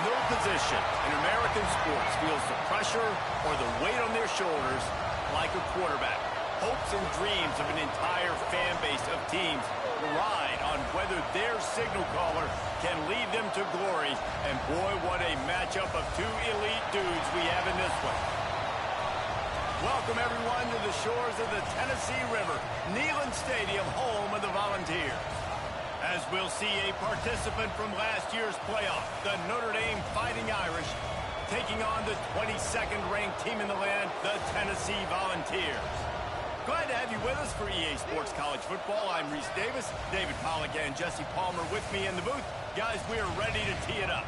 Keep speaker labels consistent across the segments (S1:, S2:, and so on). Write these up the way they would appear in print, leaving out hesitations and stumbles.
S1: No position in American sports feels the pressure or the weight on their shoulders like a quarterback. Hopes and dreams of an entire fan base of teams ride on whether their signal caller can lead them to glory. And boy, what a matchup of two elite dudes we have in this one. Welcome, everyone, to the shores of the Tennessee River, Neyland Stadium, home of the Volunteers. As we'll see a participant from last year's playoff, the Notre Dame Fighting Irish, taking on the 22nd ranked team in the land, the Tennessee Volunteers. Glad to have you with us for EA Sports College Football. I'm Reese Davis, David Pollack and Jesse Palmer with me in the booth. Guys, we are ready to tee it up.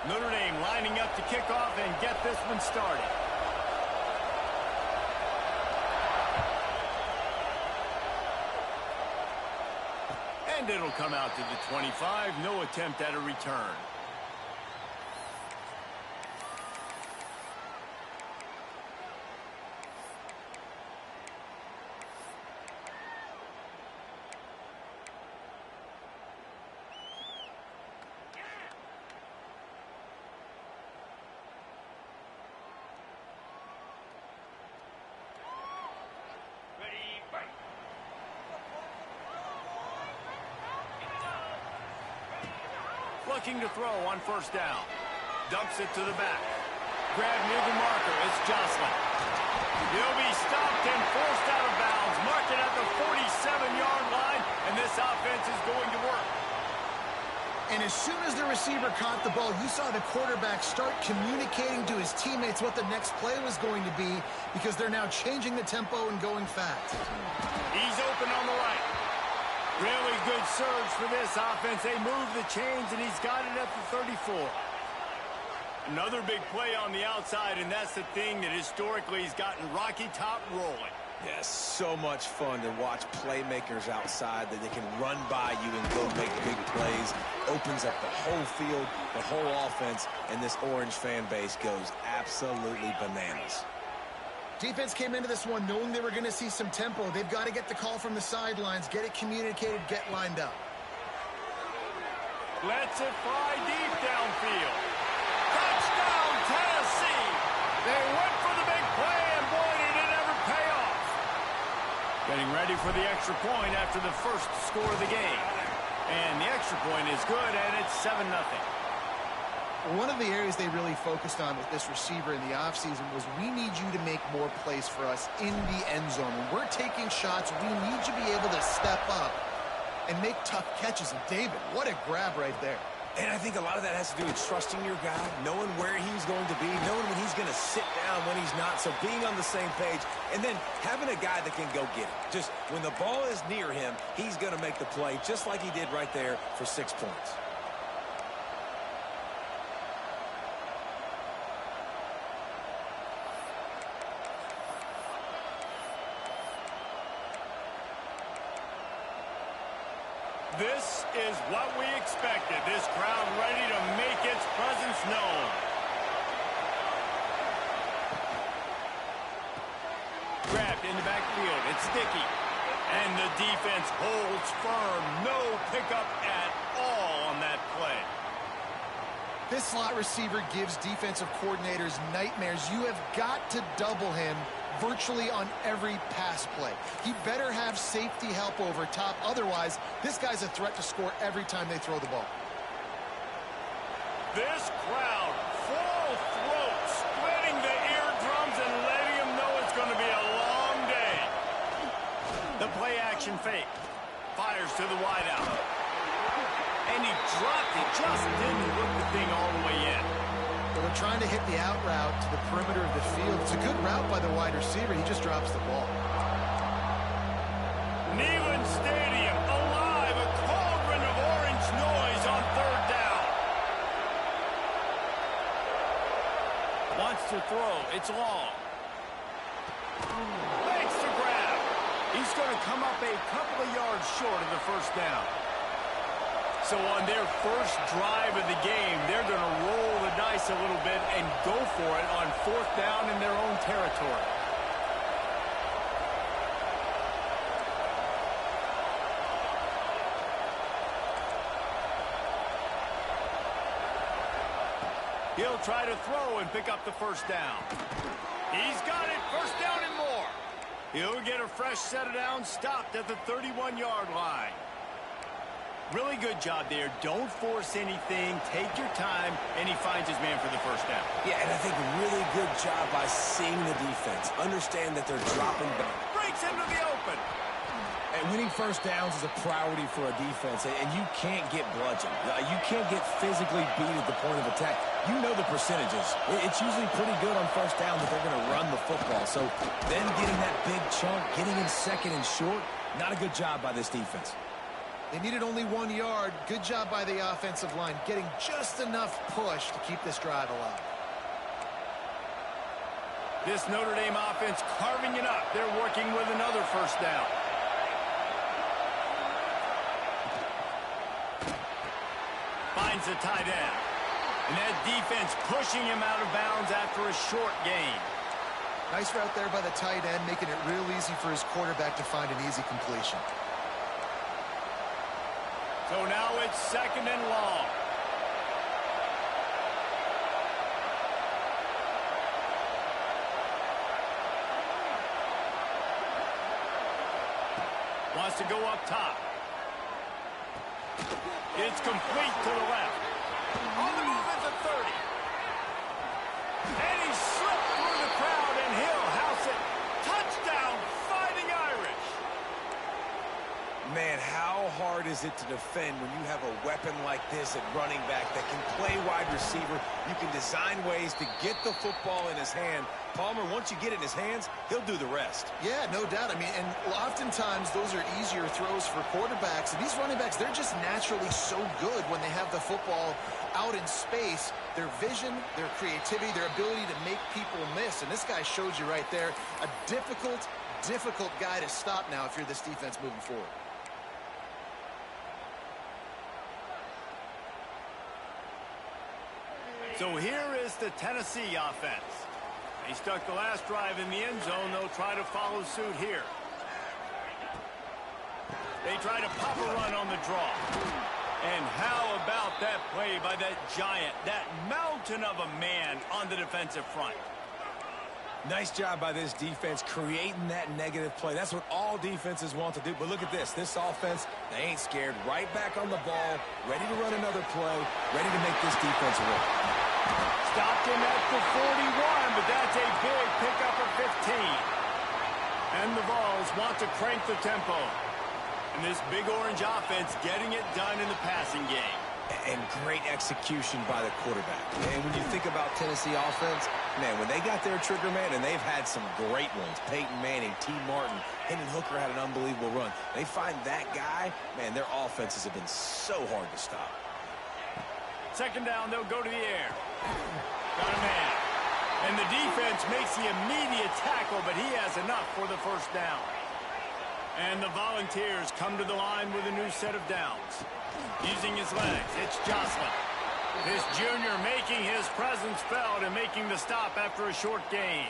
S1: Notre Dame lining up to kick off and get this one started. And it'll come out to the 25. No attempt at a return. Looking to throw on first down. Dumps it to the back. Grab near the marker. It's Jocelyn. He'll be stopped and forced out of bounds. Marked it at the 47-yard line, and this offense is going to work.
S2: And as soon as the receiver caught the ball, you saw the quarterback start communicating to his teammates what the next play was going to be, because they're now changing the tempo and going fast.
S1: He's open on the right. Really good surge for this offense. They move the chains, and he's got it at the 34. Another big play on the outside, and that's the thing that historically has gotten Rocky Top rolling.
S3: Yes, so much fun to watch playmakers outside that they can run by you and go make big plays. Opens up the whole field, the whole offense, and this Orange fan base goes absolutely bananas.
S2: Defense came into this one knowing they were going to see some tempo. They've got to get the call from the sidelines, get it communicated, get lined up.
S1: Lets it fly deep downfield. Touchdown, Tennessee! They went for the big play, and boy, did it ever pay off. Getting ready for the extra point after the first score of the game. And the extra point is good, and it's 7-0.
S2: One of the areas they really focused on with this receiver in the offseason was, we need you to make more plays for us in the end zone. When we're taking shots, we need you to be able to step up and make tough catches. And David, what a grab right there.
S3: And I think a lot of that has to do with trusting your guy, knowing where he's going to be, knowing when he's going to sit down, when he's not, so being on the same page, and then having a guy that can go get it. Just when the ball is near him, he's going to make the play, just like he did right there for 6 points.
S1: This is what we expected. This crowd ready to make its presence known. Grabbed in the backfield. It's Sticky. And the defense holds firm. No pickup at all on that play.
S2: This slot receiver gives defensive coordinators nightmares. You have got to double him virtually on every pass play. He better have safety help over top. Otherwise, this guy's a threat to score every time they throw the ball.
S1: This crowd, full throat, splitting the eardrums and letting them know it's going to be a long day. The play action fake. Fires to the wideout. And he dropped it. Just didn't look the thing all the way in.
S2: Well, they're trying to hit the out route to the perimeter of the field. It's a good route by the wide receiver. He just drops the ball.
S1: Neyland Stadium alive. A cauldron of orange noise on third down. Wants to throw. It's long. Makes the grab. He's going to come up a couple of yards short of the first down. So on their first drive of the game, they're going to roll the dice a little bit and go for it on fourth down in their own territory. He'll try to throw and pick up the first down. He's got it. First down and more. He'll get a fresh set of downs stopped at the 31-yard line. Really good job there. Don't force anything. Take your time, and he finds his man for the first down.
S3: Yeah, and I think really good job by seeing the defense. Understand that they're dropping back.
S1: Breaks into the open.
S3: And winning first downs is a priority for a defense, and you can't get bludgeoned. You can't get physically beat at the point of attack. You know the percentages. It's usually pretty good on first down that they're going to run the football. So then getting that big chunk, getting in second and short, not a good job by this defense.
S2: They needed only 1 yard. Good job by the offensive line, getting just enough push to keep this drive alive.
S1: This Notre Dame offense carving it up. They're working with another first down. Finds the tight end. And that defense pushing him out of bounds after a short gain.
S2: Nice route there by the tight end, making it real easy for his quarterback to find an easy completion.
S1: So now it's second and long. Wants to go up top. It's complete to the left. On the move at the 30. And he slipped through the crowd, and he'll house it. Touchdown, Fighting Irish.
S3: Man, how hard is it to defend when you have a weapon like this at running back that can play wide receiver? You can design ways to get the football in his hand. Palmer, once you get it in his hands, he'll do the rest.
S2: Yeah, no doubt. I mean, and oftentimes those are easier throws for quarterbacks. And these running backs, they're just naturally so good when they have the football out in space. Their vision, their creativity, their ability to make people miss. And this guy showed you right there, a difficult guy to stop now if you're this defense moving forward.
S1: So here is the Tennessee offense. They stuck the last drive in the end zone. They'll try to follow suit here. They try to pop a run on the draw. And how about that play by that giant, that mountain of a man on the defensive front?
S3: Nice job by this defense creating that negative play. That's what all defenses want to do. But look at this. This offense, they ain't scared. Right back on the ball, ready to run another play, ready to make this defense work.
S1: Stopped him at the 41, but that's a big pickup of 15. And the Vols want to crank the tempo. And this big orange offense getting it done in the passing game.
S3: And great execution by the quarterback. And when you think about Tennessee offense, man, when they got their trigger man, and they've had some great ones, Peyton Manning, T. Martin, Hendon Hooker had an unbelievable run. They find that guy, man, their offenses have been so hard to stop.
S1: Second down, they'll go to the air. Got a man. And the defense makes the immediate tackle, but he has enough for the first down. And the Volunteers come to the line with a new set of downs. Using his legs, it's Jocelyn. This junior making his presence felt and making the stop after a short gain.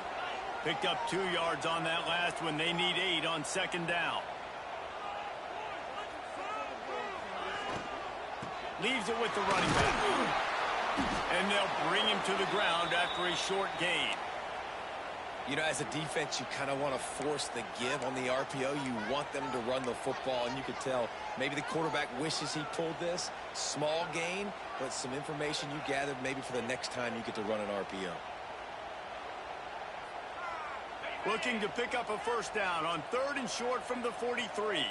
S1: Picked up 2 yards on that last one. They need 8 on second down. Leaves it with the running back. And they'll bring him to the ground after a short gain.
S3: You know, as a defense, you kind of want to force the give on the RPO. You want them to run the football, and you could tell maybe the quarterback wishes he pulled this. Small gain, but some information you gathered maybe for the next time you get to run an RPO.
S1: Looking to pick up a first down on 3rd and short from the 43.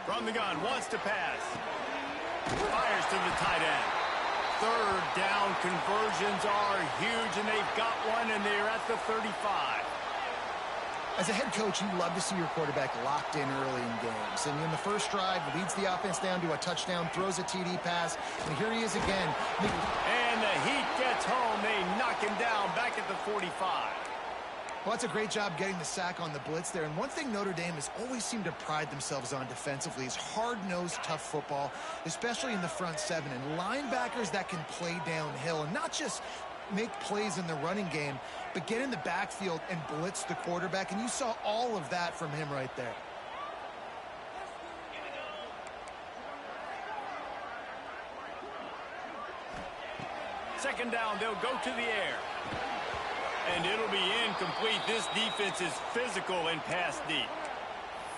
S1: From the gun, wants to pass. Fires to the tight end. 3rd down conversions are huge, and they've got one, and they're at the 35.
S2: As a head coach, you love to see your quarterback locked in early in games. And in the first drive, leads the offense down to a touchdown, throws a TD pass, and here he is again.
S1: And the heat gets home. They knock him down back at the 45.
S2: Well, that's a great job getting the sack on the blitz there. And one thing Notre Dame has always seemed to pride themselves on defensively is hard-nosed, tough football, especially in the front seven. And linebackers that can play downhill and not just make plays in the running game, but get in the backfield and blitz the quarterback, and you saw all of that from him right there.
S1: Second down, they'll go to the air. And it'll be incomplete. This defense is physical and pass deep.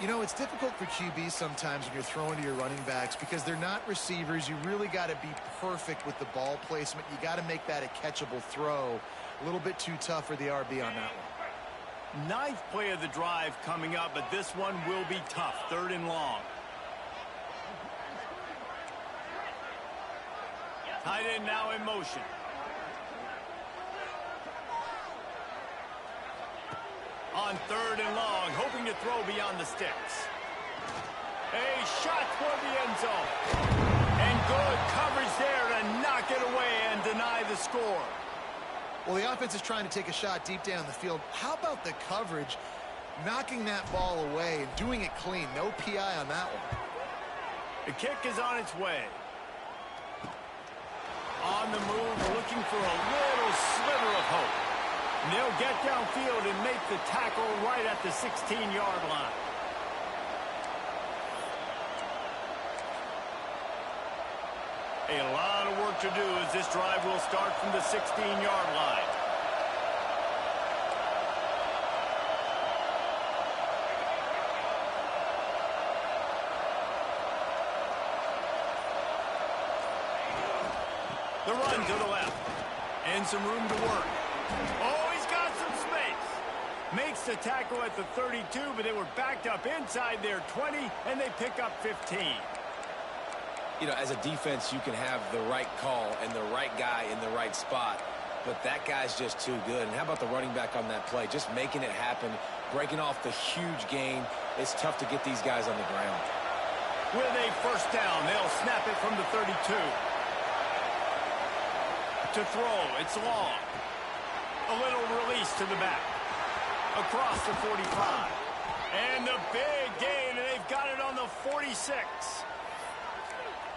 S2: You know, it's difficult for QBs sometimes when you're throwing to your running backs because they're not receivers. You really got to be perfect with the ball placement. You got to make that a catchable throw. A little bit too tough for the RB on that one.
S1: Ninth play of the drive coming up, but this one will be tough. Third and long. Tight end now in motion. On third and long, hoping to throw beyond the sticks. A shot toward the end zone. And good coverage there to knock it away and deny the score.
S2: Well, the offense is trying to take a shot deep down the field. How about the coverage? Knocking that ball away and doing it clean. No PI on that one.
S1: The kick is on its way. On the move, looking for a little sliver of hope. And they'll get downfield and make the tackle right at the 16-yard line. A lot of work to do as this drive will start from the 16-yard line. The run to the left. And some room to work. Oh, he's got some space. Makes the tackle at the 32, but they were backed up inside their 20, and they pick up 15.
S3: You know, as a defense, you can have the right call and the right guy in the right spot, but that guy's just too good. And how about the running back on that play? Just making it happen, breaking off the huge gain. It's tough to get these guys on the ground.
S1: With a first down, they'll snap it from the 32. To throw, it's long. A little release to the back. Across the 45. And the big gain, and they've got it on the 46.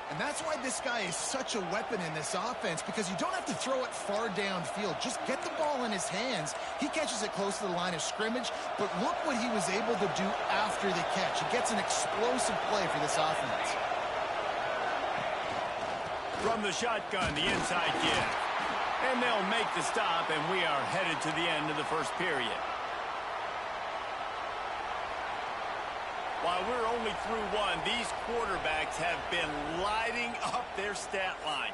S2: And that's why this guy is such a weapon in this offense, because you don't have to throw it far downfield. Just get the ball in his hands. He catches it close to the line of scrimmage, but look what he was able to do after the catch. He gets an explosive play for this offense.
S1: From the shotgun, the inside give. And they'll make the stop, and we are headed to the end of the first period. While we're only through one, these quarterbacks have been lighting up their stat lines.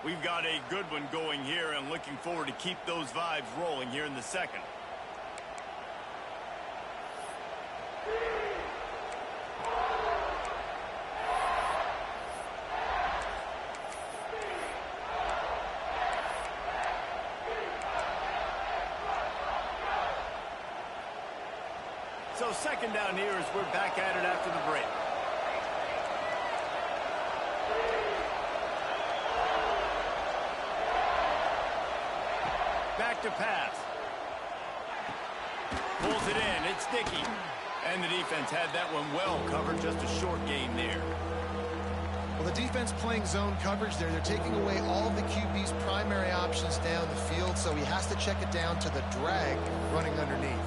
S1: We've got a good one going here and looking forward to keep those vibes rolling here in the second. So second down here as we're back at it after the break. Back to pass. Pulls it in. It's sticky. And the defense had that one well covered. Just a short gain there.
S2: Well, the defense playing zone coverage there. They're taking away all of the QB's primary options down the field, so he has to check it down to the drag running underneath.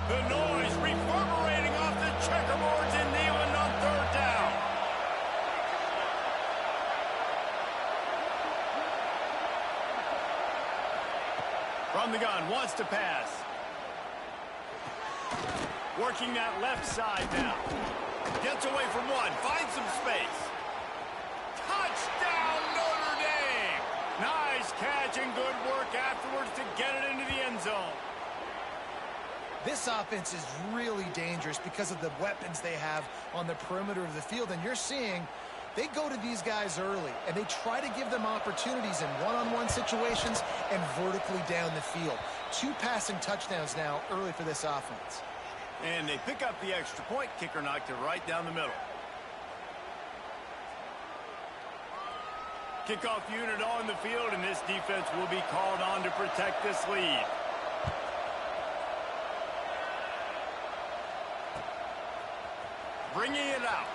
S1: The noise reverberating off the checkerboards in Neyland on third down. From the gun, wants to pass. Working that left side now. Gets away from one, finds some space. Touchdown, Notre Dame! Nice catch and good work afterwards to get it into the end zone.
S2: This offense is really dangerous because of the weapons they have on the perimeter of the field. And you're seeing they go to these guys early, and they try to give them opportunities in one-on-one situations and vertically down the field. 2 passing touchdowns now early for this offense.
S1: And they pick up the extra point. Kicker knocked it right down the middle. Kickoff unit on the field, and this defense will be called on to protect this lead. Bringing it out.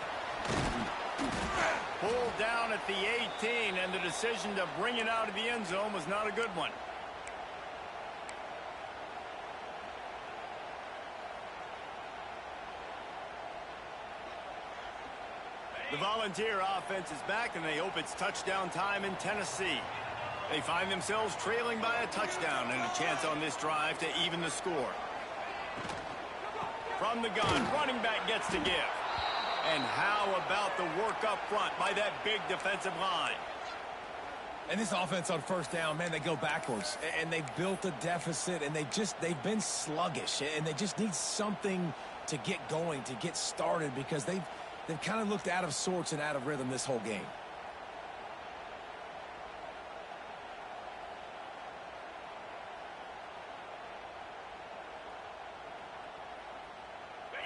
S1: Pulled down at the 18, and the decision to bring it out of the end zone was not a good one. The Volunteer offense is back, and they hope it's touchdown time in Tennessee. They find themselves trailing by a touchdown and a chance on this drive to even the score. From the gun, running back gets to give. And how about the work up front by that big defensive line?
S3: And this offense on first down, man, they go backwards. And they built a deficit, and they've been sluggish. And they just need something to get going, to get started, because they've kind of looked out of sorts and out of rhythm this whole game.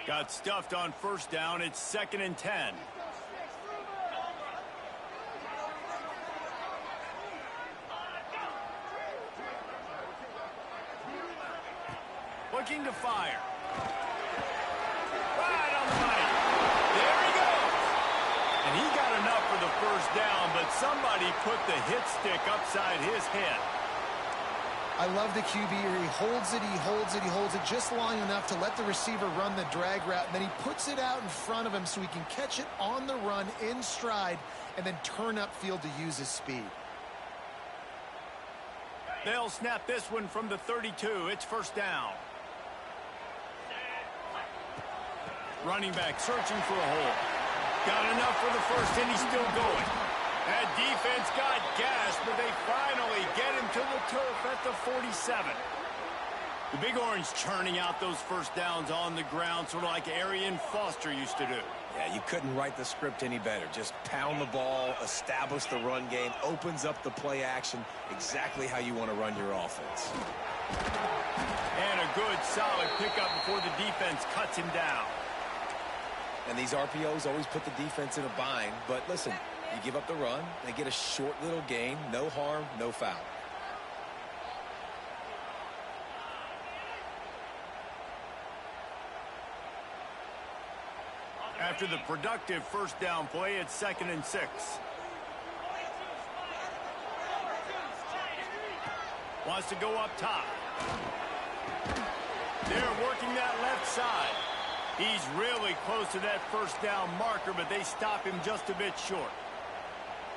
S1: Got stuffed on first down. It's 2nd and 10. Looking to fire. Right on the money. There he goes. And he got enough for the first down, but somebody put the hit stick upside his head.
S2: I love the QB here. He holds it, he holds it, he holds it just long enough to let the receiver run the drag route, and then he puts it out in front of him so he can catch it on the run in stride and then turn upfield to use his speed.
S1: They'll snap this one from the 32. It's first down. Running back searching for a hole. Got enough for the first, and he's still going. That defense got gashed, but they finally get him to the turf at the 47. The Big Orange churning out those first downs on the ground, sort of like Arian Foster used to do.
S3: Yeah, you couldn't write the script any better. Just pound the ball, establish the run game, opens up the play action, exactly how you want to run your offense.
S1: And a good, solid pickup before the defense cuts him down.
S3: And these RPOs always put the defense in a bind, but listen, you give up the run, they get a short little gain, no harm, no foul.
S1: After the productive first down play, it's 2nd and 6. Wants to go up top. They're working that left side. He's really close to that first down marker, but they stop him just a bit short.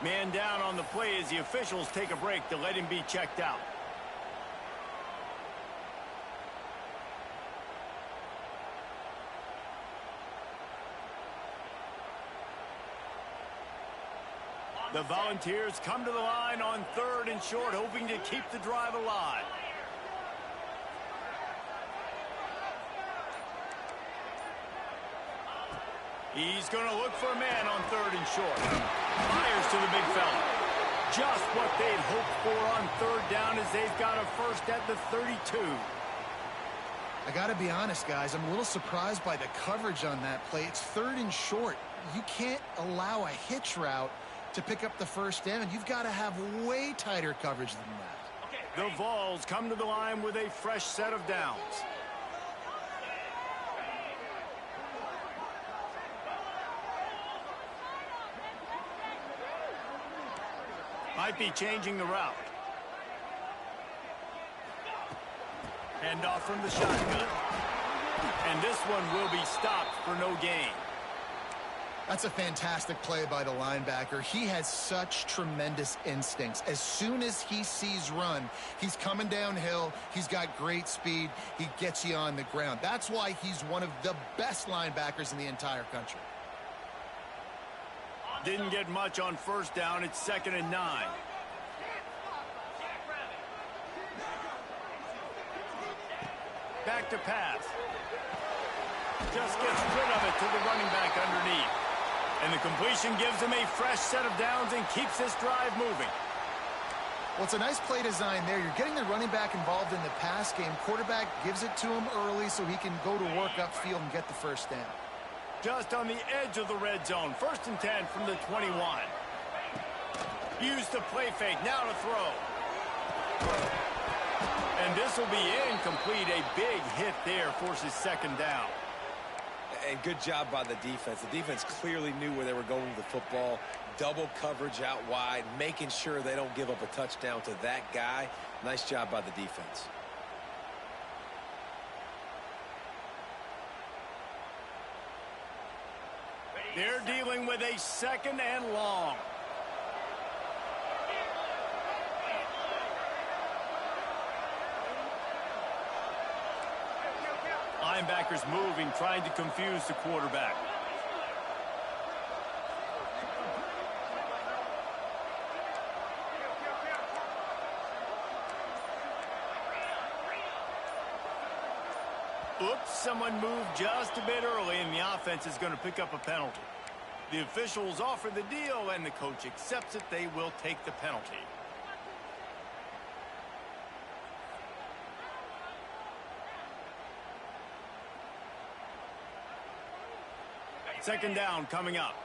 S1: Man down on the play as the officials take a break to let him be checked out. The Volunteers come to the line on 3rd and short, hoping to keep the drive alive. He's going to look for a man on 3rd and short. Fires to the big fella. Just what they'd hoped for on 3rd down as they've got a first at the 32.
S2: I got to be honest, guys. I'm a little surprised by the coverage on that play. It's 3rd and short. You can't allow a hitch route to pick up the first down. You've got to have way tighter coverage than that.
S1: The Vols come to the line with a fresh set of downs. Might be changing the route. Hand off from the shotgun. And this one will be stopped for no gain.
S2: That's a fantastic play by the linebacker. He has such tremendous instincts. As soon as he sees run, he's coming downhill. He's got great speed. He gets you on the ground. That's why he's one of the best linebackers in the entire country.
S1: Didn't get much on first down. It's 2nd and 9. Back to pass. Just gets rid of it to the running back underneath. And the completion gives him a fresh set of downs and keeps this drive moving.
S2: Well, it's a nice play design there. You're getting the running back involved in the pass game. Quarterback gives it to him early so he can go to work upfield and get the first down.
S1: Just on the edge of the red zone. 1st and 10 from the 21. Use the play fake. Now to throw. And this will be incomplete. A big hit there forces 2nd down.
S3: And good job by the defense. The defense clearly knew where they were going with the football. Double coverage out wide, making sure they don't give up a touchdown to that guy. Nice job by the defense.
S1: They're dealing with a 2nd and long. Linebackers moving, trying to confuse the quarterback. Oops, someone moved just a bit early, and the offense is going to pick up a penalty. The officials offer the deal, and the coach accepts it. They will take the penalty. Second down coming up.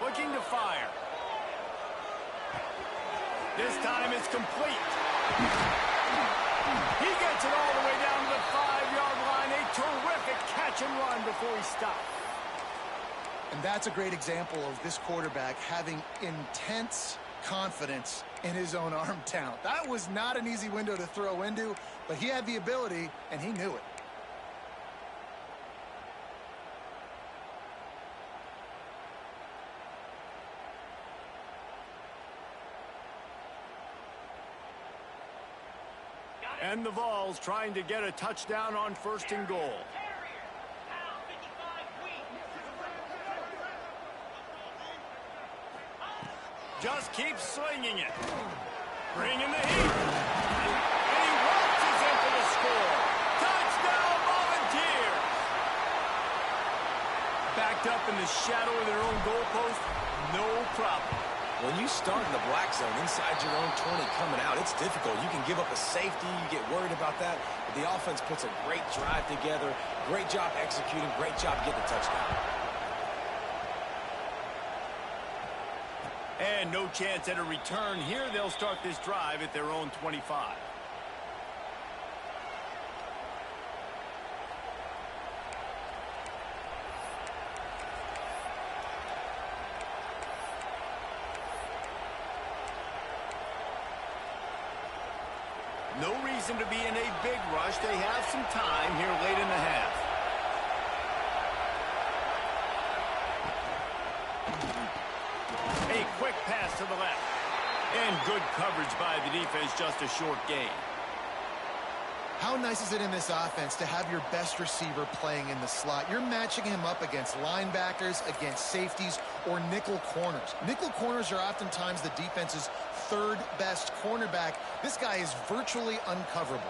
S1: Looking to fire. This time it's complete. He gets it all the way down to the 5-yard line. A terrific catch and run before he stopped.
S2: And that's a great example of this quarterback having intense confidence in his own arm talent. That was not an easy window to throw into, but he had the ability, and he knew it.
S1: And the Vols trying to get a touchdown on 1st and goal. Just keeps slinging it. Bringing the heat. And he waltzes in for the score. Touchdown, Volunteers! Backed up in the shadow of their own goalpost, no problem.
S3: When you start in the black zone inside your own 20 coming out, it's difficult. You can give up a safety. You get worried about that. But the offense puts a great drive together. Great job executing. Great job getting the touchdown.
S1: And no chance at a return here. They'll start this drive at their own 25. No reason to be in a big rush. They have some time here late in the half. A quick pass to the left. And good coverage by the defense, just a short gain.
S2: How nice is it in this offense to have your best receiver playing in the slot? You're matching him up against linebackers, against safeties, or nickel corners. Nickel corners are oftentimes the defense's 3rd best cornerback. This guy is virtually uncoverable.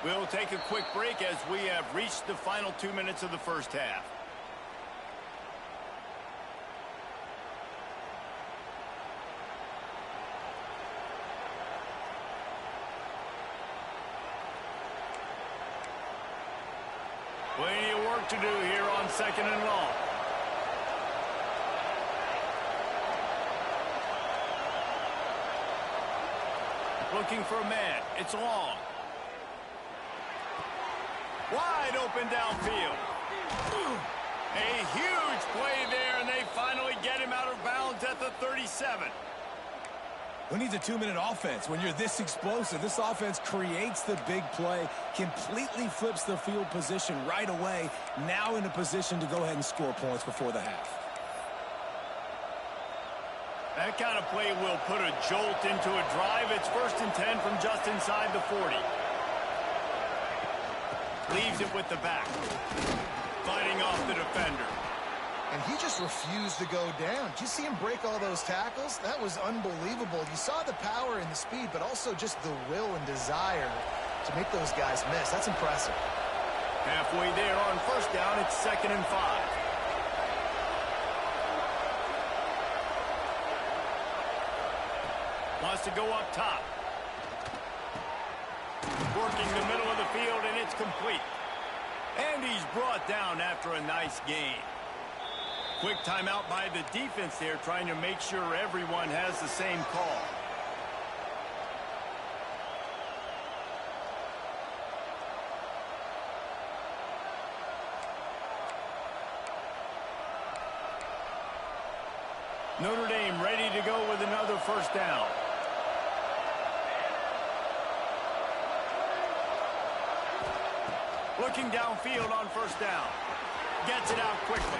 S1: We'll take a quick break as we have reached the final 2 minutes of the first half. Plenty of work to do here on 2nd and long. Looking for a man. It's long. Wide open downfield. A huge play there, and they finally get him out of bounds at the 37.
S3: Who needs a 2-minute offense? When you're this explosive, this offense creates the big play, completely flips the field position right away, now in a position to go ahead and score points before the half.
S1: That kind of play will put a jolt into a drive. It's 1st and 10 from just inside the 40. Leaves it with the back. Fighting off the defender.
S2: And he just refused to go down. Did you see him break all those tackles? That was unbelievable. You saw the power and the speed, but also just the will and desire to make those guys miss. That's impressive.
S1: Halfway there on 1st down, it's 2nd and 5. Wants to go up top. Working the middle of the field, and it's complete. And he's brought down after a nice gain. Quick timeout by the defense there, trying to make sure everyone has the same call. Notre Dame ready to go with another first down. Looking downfield on first down. Gets it out quickly.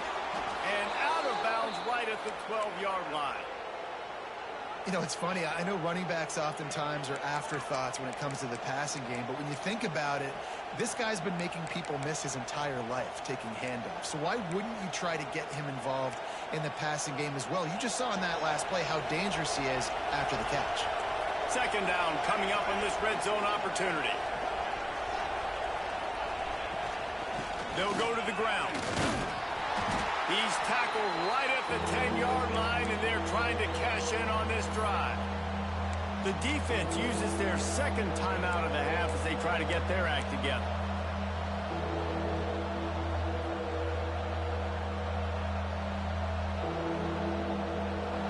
S1: And out of bounds right at the 12-yard line.
S2: You know, it's funny. I know running backs oftentimes are afterthoughts when it comes to the passing game, but when you think about it, this guy's been making people miss his entire life taking handoffs. So why wouldn't you try to get him involved in the passing game as well? You just saw in that last play how dangerous he is after the catch.
S1: Second down coming up in this red zone opportunity. They'll go to the ground. He's tackled right at the 10-yard line, and they're trying to cash in on this drive. The defense uses their second timeout of the half as they try to get their act together.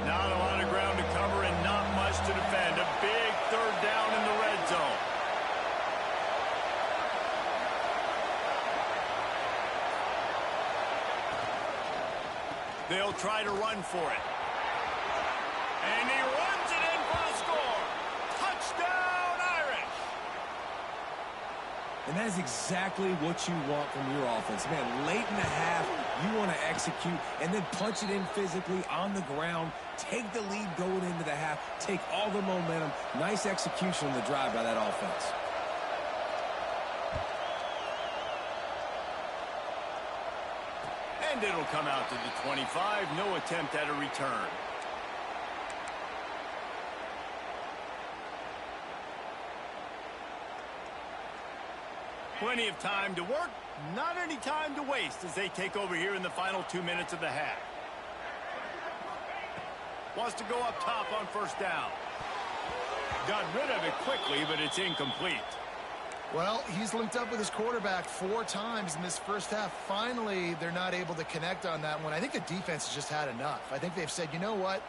S1: Not a lot of ground to cover and not much to defend. A big third down in the red zone. They'll try to run for it. And he runs it in for the score. Touchdown, Irish.
S3: And that is exactly what you want from your offense. Man, late in the half, you want to execute and then punch it in physically on the ground. Take the lead going into the half. Take all the momentum. Nice execution on the drive by that offense.
S1: And it'll come out to the 25. No attempt at a return. Plenty of time to work, not any time to waste as they take over here in the final 2 minutes of the half. Wants to go up top on first down. Got rid of it quickly, but it's incomplete.
S2: Well, he's linked up with his quarterback 4 times in this first half. Finally, they're not able to connect on that one. I think the defense has just had enough. I think they've said, you know what?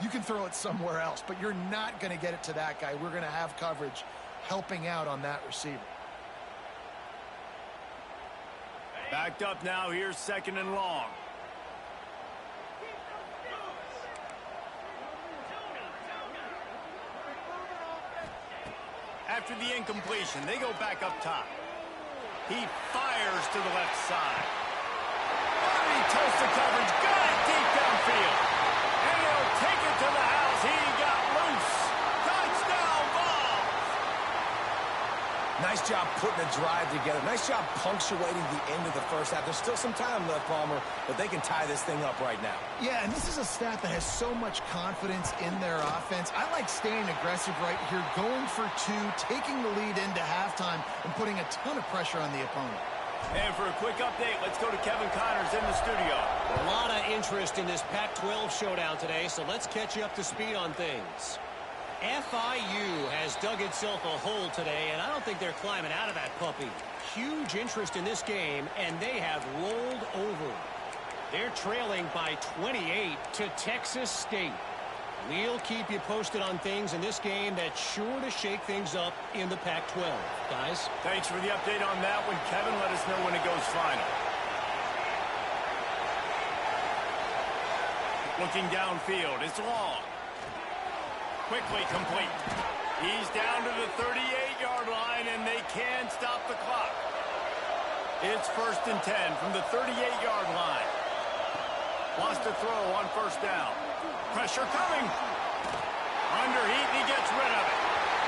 S2: You can throw it somewhere else, but you're not going to get it to that guy. We're going to have coverage helping out on that receiver.
S1: Backed up now. Here's second and long. After the incompletion, they go back up top. He fires to the left side. Oh, he toasts the coverage. Got it deep downfield. And he'll take it to the house. He got loose. Touchdown ball.
S3: Nice job putting a drive together. Nice job punctuating the end of the first half. There's still some time left, Palmer, but they can tie this thing up right now.
S2: Yeah, and this is a staff that has so much confidence in their offense. I like staying aggressive right here, going for 2, taking the lead into halftime, and putting a ton of pressure on the opponent.
S1: And for a quick update, let's go to Kevin Connors in the studio.
S4: A lot of interest in this Pac-12 showdown today, so let's catch you up to speed on things. FIU has dug itself a hole today, and I don't think they're climbing out of that puppy. Huge interest in this game, and they have rolled over. They're trailing by 28 to Texas State. We'll keep you posted on things in this game that's sure to shake things up in the Pac-12. Guys?
S1: Thanks for the update on that one, Kevin. Let us know when it goes final. Looking downfield, it's long. Quickly complete. He's down to the 38-yard line, and they can stop the clock. It's 1st and 10 from the 38-yard line. Wants to throw on first down. Pressure coming. Under heat, and he gets rid of it.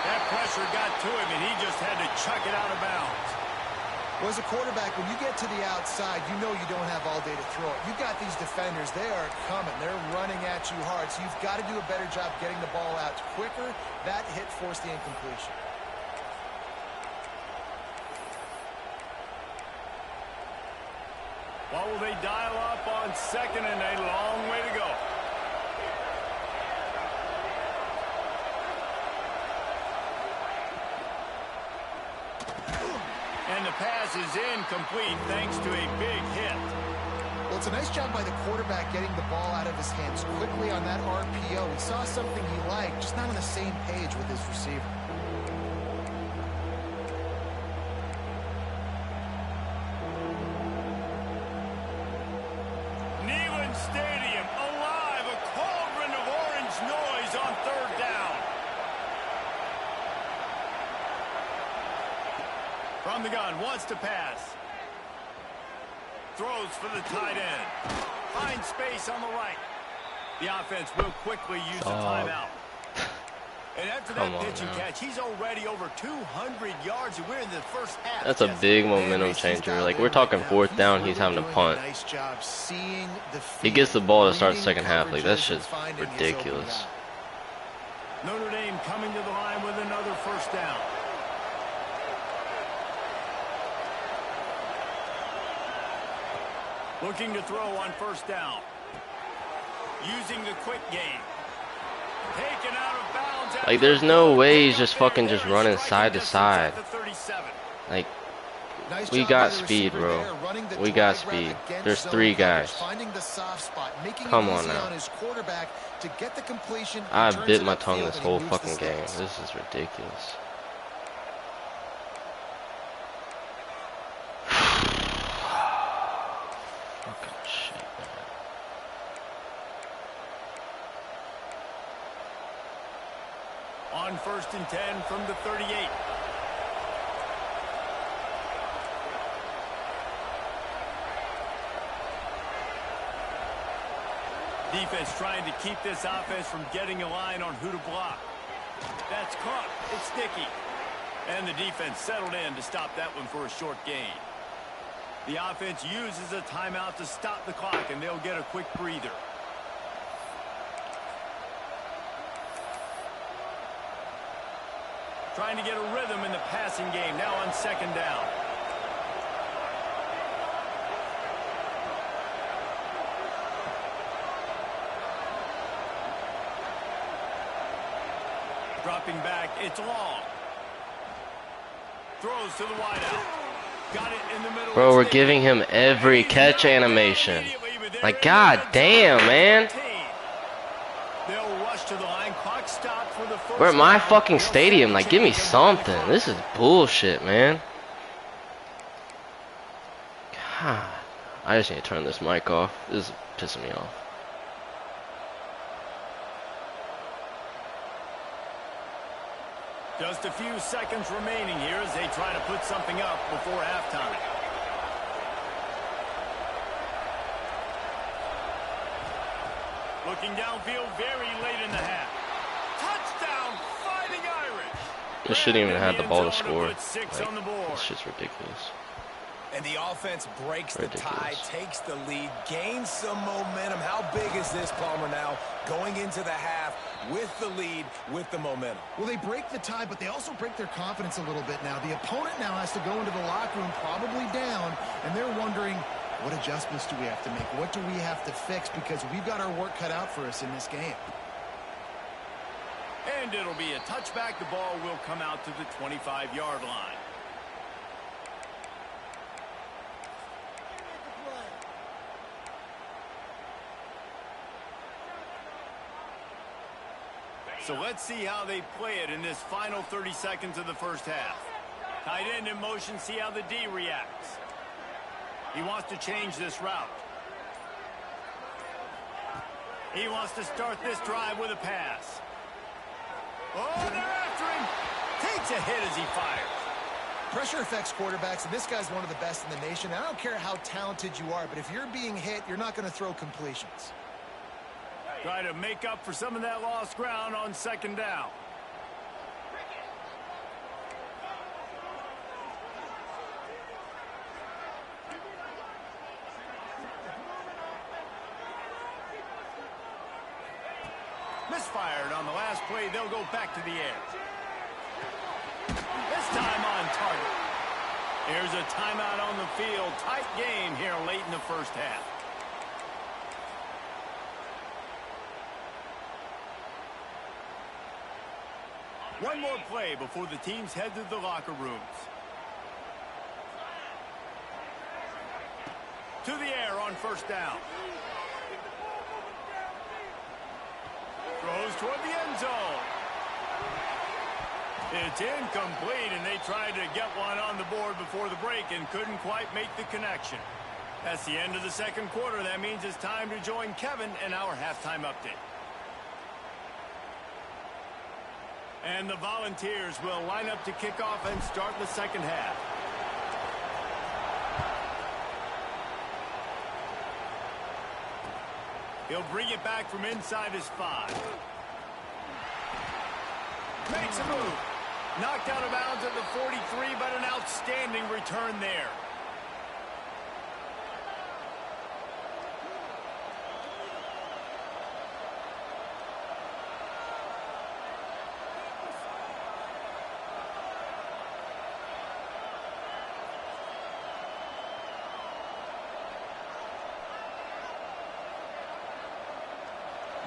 S1: That pressure got to him, and he just had to chuck it out of bounds.
S2: Well, as a quarterback, when you get to the outside, you know you don't have all day to throw it. You've got these defenders. They are coming. They're running at you hard. So you've got to do a better job getting the ball out quicker. That hit forced the incompletion.
S1: What will they dial up on second and a long way to go? And the pass is incomplete thanks to a big hit.
S2: Well, it's a nice job by the quarterback getting the ball out of his hands quickly on that RPO. He saw something he liked, just not on the same page with his receiver.
S1: Stadium alive, a cauldron of orange noise on third down. From the gun, wants to pass. Throws for the tight end. Finds space on the right. The offense will quickly use the timeout. And after that pitch and catch, he's already over 200 yards, and we're in the first half.
S5: That's a big momentum changer. Like, we're talking fourth down, he's having to punt. He gets the ball to start the second half. Like, that's just ridiculous.
S1: Notre Dame coming to the line with another first down. Looking to throw on first down. Using the quick game. Taken out of bounds.
S5: Like, there's no way he's just fucking just running side to side. Like, we got speed, bro. We got speed. There's three guys. Come on now. I bit my tongue this whole fucking game. This is ridiculous. Fucking shit, man.
S1: On 1st and 10 from the 38. Defense trying to keep this offense from getting a line on who to block. That's caught. It's sticky. And the defense settled in to stop that one for a short gain. The offense uses a timeout to stop the clock, and they'll get a quick breather. Trying to get a rhythm in the passing game, now on second down. Dropping back, it's long. Throws to the wideout. Got it in the middle.
S5: Bro, we're giving him every catch animation. Like, god damn, man.
S1: They'll rush to the line. Clock stopped for the first.
S5: We're at my fucking stadium. Like, give me something. This is bullshit, man. God, I just need to turn this mic off. This is pissing me off.
S1: Just a few seconds remaining here as they try to put something up before halftime. Looking downfield very late in the half. Touchdown, Fighting Irish.
S5: They shouldn't even have the ball to score. Like,
S1: It's
S5: just ridiculous.
S3: And the offense breaks the tie, takes the lead, gains some momentum. How big is this, Palmer, now going into the half with the lead, with the momentum?
S2: Well, they break the tie, but they also break their confidence a little bit now. The opponent now has to go into the locker room probably down, and they're wondering, what adjustments do we have to make? What do we have to fix? Because we've got our work cut out for us in this game.
S1: And it'll be a touchback. The ball will come out to the 25-yard line. So let's see how they play it in this final 30 seconds of the first half. Tight end in motion, see how the D reacts. He wants to change this route. He wants to start this drive with a pass. Oh, they're after him. Takes a hit as he fires.
S2: Pressure affects quarterbacks, and this guy's one of the best in the nation. I don't care how talented you are, but if you're being hit, you're not going to throw completions.
S1: Try to make up for some of that lost ground on second down. Misfired on the last play. They'll go back to the air. This time on target. Here's a timeout on the field. Tight game here late in the first half. One more play before the teams head to the locker rooms. To the air on first down. Throws toward the end zone. It's incomplete, and they tried to get one on the board before the break and couldn't quite make the connection. That's the end of the second quarter. That means it's time to join Kevin in our halftime update. And the Volunteers will line up to kick off and start the second half. He'll bring it back from inside his 5. Makes a move. Knocked out of bounds at the 43, but an outstanding return there.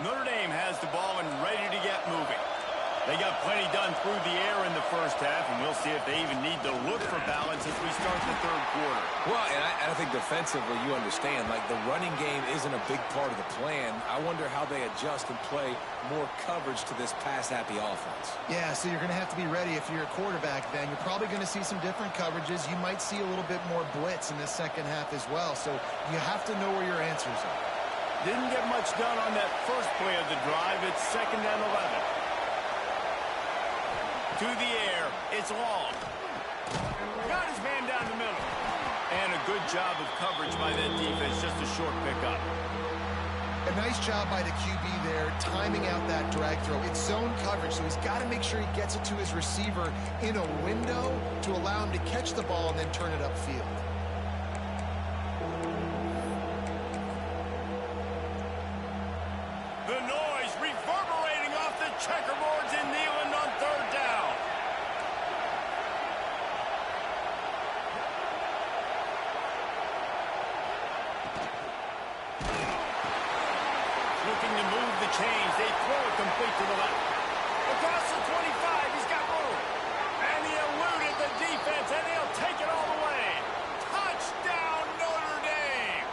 S1: Notre Dame has the ball and ready to get moving. They got plenty done through the air in the first half, and we'll see if they even need to look for balance as we start the third quarter.
S3: Well, and I think defensively, you understand, like the running game isn't a big part of the plan. I wonder how they adjust and play more coverage to this pass-happy offense.
S2: Yeah, so you're going to have to be ready if you're a quarterback then. You're probably going to see some different coverages. You might see a little bit more blitz in the second half as well, so you have to know where your answers are.
S1: Didn't get much done on that first play of the drive. It's 2nd and 11. To the air. It's long. Got his man down the middle. And a good job of coverage by that defense. Just a short pickup.
S2: A nice job by the QB there, timing out that drag throw. It's zone coverage, so he's got to make sure he gets it to his receiver in a window to allow him to catch the ball and then turn it upfield.
S1: The noise reverberating off the checkerboards in Neyland on third down. Looking to move the chains. They throw it complete to the left. Across the 25, he's got room. And he eluded the defense, and he'll take it all the way. Touchdown, Notre Dame!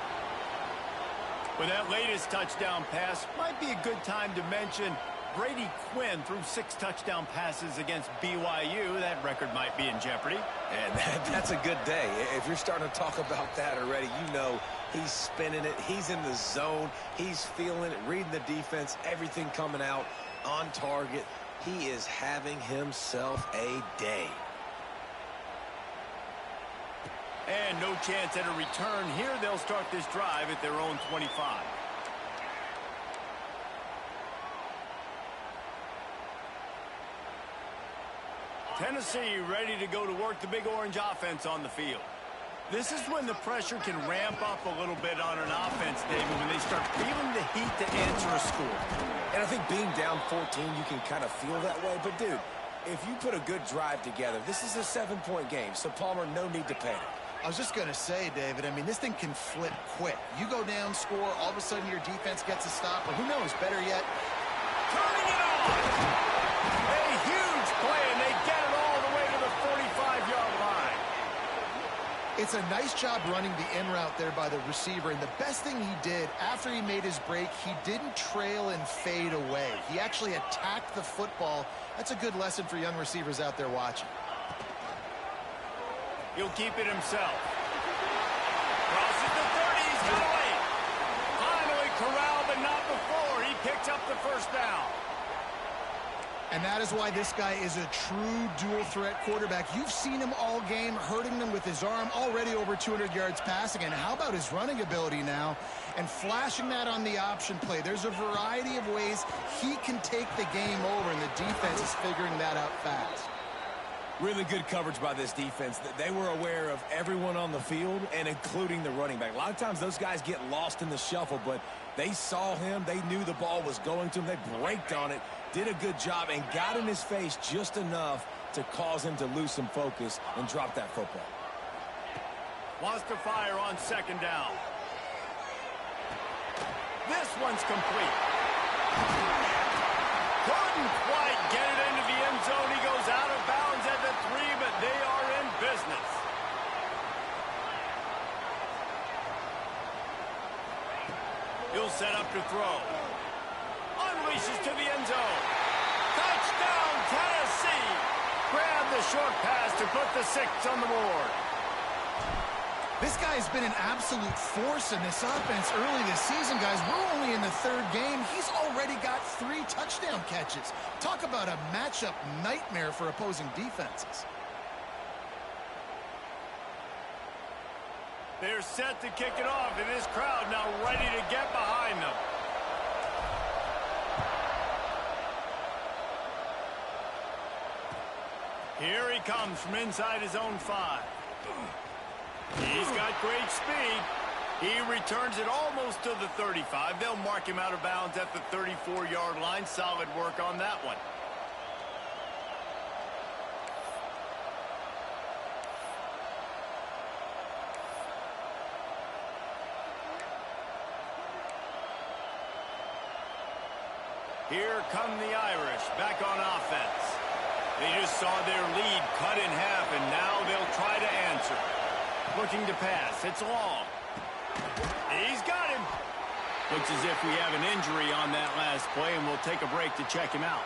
S1: With that latest touchdown pass, might be a good time to mention Brady Quinn threw 6 touchdown passes against BYU. That record might be in jeopardy.
S3: And that's a good day. If you're starting to talk about that already, you know he's spinning it. He's in the zone. He's feeling it, reading the defense, everything coming out on target. He is having himself a day.
S1: And no chance at a return here. They'll start this drive at their own 25. Tennessee ready to go to work the Big Orange offense on the field. This is when the pressure can ramp up a little bit on an offense, David, when they start feeling the heat to answer a score.
S3: And I think being down 14, you can kind of feel that way. But, dude, if you put a good drive together, this is a 7-point game. So, Palmer, no need to panic.
S2: I was just going to say, David, I mean, this thing can flip quick. You go down, score, all of a sudden your defense gets a stop, or who knows, better yet,
S1: turning it on! A huge play, and they get it all the way to the 45-yard line.
S2: It's a nice job running the in route there by the receiver, and the best thing he did after he made his break, he didn't trail and fade away. He actually attacked the football. That's a good lesson for young receivers out there watching.
S1: He'll keep it himself. Crosses the 30, he's got away. Finally corralled, but not before. He picked up the first down.
S2: And that is why this guy is a true dual-threat quarterback. You've seen him all game, hurting them with his arm, already over 200 yards passing. And how about his running ability now? And flashing that on the option play. There's a variety of ways he can take the game over, and the defense is figuring that out fast.
S3: Really good coverage by this defense. They were aware of everyone on the field, and including the running back. A lot of times those guys get lost in the shuffle, but they saw him. They knew the ball was going to him. They braked on it, did a good job, and got in his face just enough to cause him to lose some focus and drop that football.
S1: Wants to fire on second down. This one's complete. Couldn't quite get it into the end zone. He goes out of bounds at the 3, but they are in business. to throw. Unleashes to the end zone. Touchdown, Tennessee. Grab the short pass to put the 6 on the board.
S2: This guy's been an absolute force in this offense early this season, guys. We're only in the 3rd game. He's already got 3 touchdown catches. Talk about a matchup nightmare for opposing defenses.
S1: They're set to kick it off, and this crowd now ready to get behind them. Here he comes from inside his own 5. He's got great speed. He returns it almost to the 35. They'll mark him out of bounds at the 34-yard line. Solid work on that one. Here come the Irish back on offense. They just saw their lead cut in half, and now they'll try to answer. Looking to pass. It's long. He's got him. Looks as if we have an injury on that last play, and we'll take a break to check him out.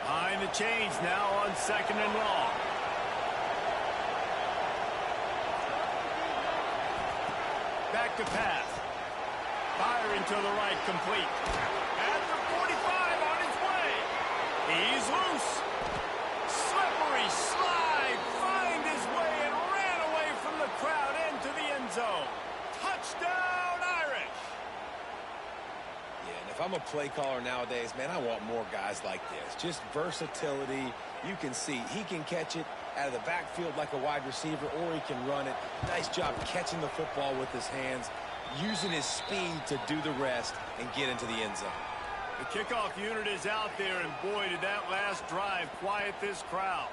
S1: Behind the chains now on 2nd and long. Back to pass. Firing to the right, complete. At the 45 on his way. He's loose. Slippery slide. Find his way and ran away from the crowd into the end zone. Touchdown, Irish.
S3: Yeah, and if I'm a play caller nowadays, man, I want more guys like this. Just versatility. You can see he can catch it out of the backfield like a wide receiver, or he can run it. Nice job catching the football with his hands, using his speed to do the rest and get into the end zone.
S1: The kickoff unit is out there, and boy, did that last drive quiet this crowd.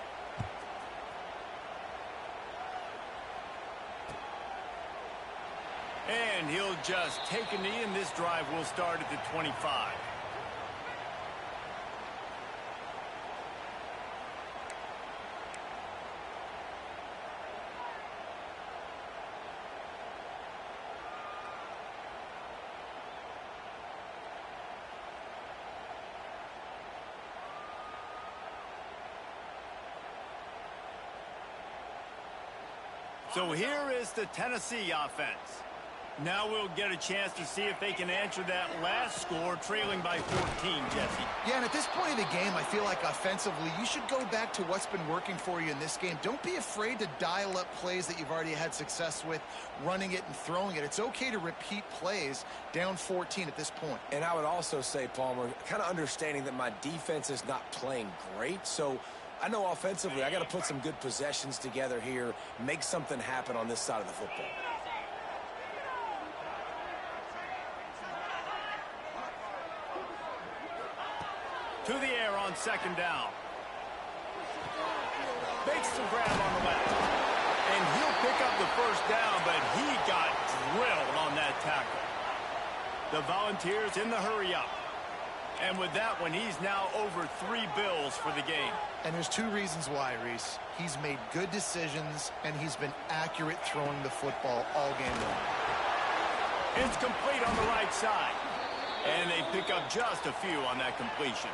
S1: And he'll just take a knee, and this drive will start at the 25. So here is the Tennessee offense. Now we'll get a chance to see if they can answer that last score, trailing by 14, Jesse.
S2: Yeah, and at this point of the game, I feel like offensively, you should go back to what's been working for you in this game. Don't be afraid to dial up plays that you've already had success with, running it and throwing it. It's okay to repeat plays down 14 at this point.
S3: And I would also say, Palmer, kind of understanding that my defense is not playing great, so I know offensively I got to put some good possessions together here, make something happen on this side of the football.
S1: To the air on 2nd down. Makes the grab on the left. And he'll pick up the 1st down, but he got drilled on that tackle. The Volunteers in the hurry up. And with that one, he's now over 3 bills for the game.
S2: And there's 2 reasons why, Reese. He's made good decisions, and he's been accurate throwing the football all game long.
S1: It's complete on the right side. And they pick up just a few on that completion.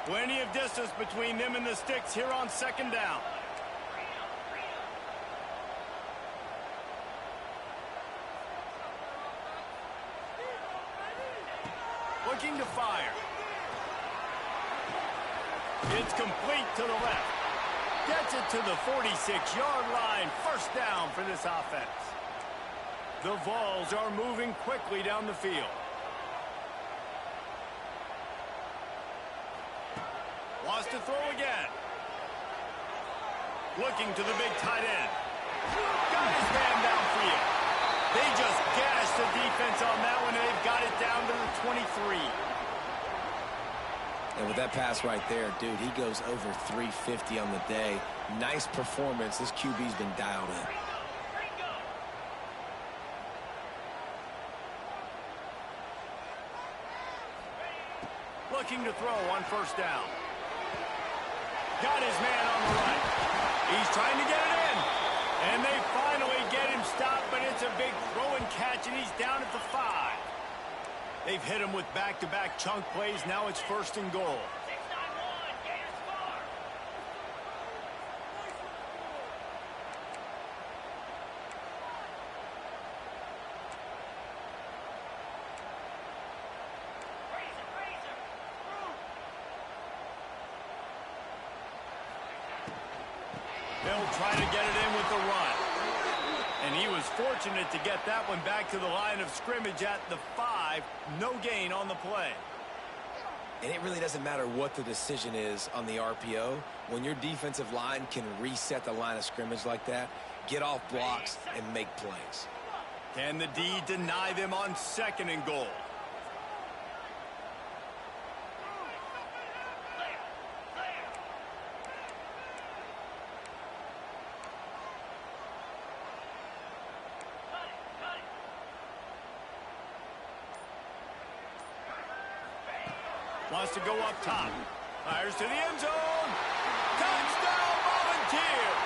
S1: Plenty of distance between them and the sticks here on 2nd down. Looking to fire. It's complete to the left. Gets it to the 46-yard line. 1st down for this offense. The Vols are moving quickly down the field. Wants to throw again. Looking to the big tight end. Got his man downfield. They just gashed the defense on that one, and they've got it down to the 23.
S3: And with that pass right there, dude, he goes over 350 on the day. Nice performance. This QB's been dialed in.
S1: Looking to throw on 1st down. Got his man on the right. He's trying to get it in. And they finally get him stopped, but it's a big throw and catch, and he's down at the 5. They've hit him with back-to-back chunk plays. Now it's 1st and goal. They'll try to get it in with the run. And he was fortunate to get that one back to the line of scrimmage at the 5. No gain on the play.
S3: And it really doesn't matter what the decision is on the RPO. When your defensive line can reset the line of scrimmage like that, get off blocks and make plays.
S1: Can the D deny them on 2nd and goal? Wants to go up top. Fires to the end zone. Touchdown Volunteers.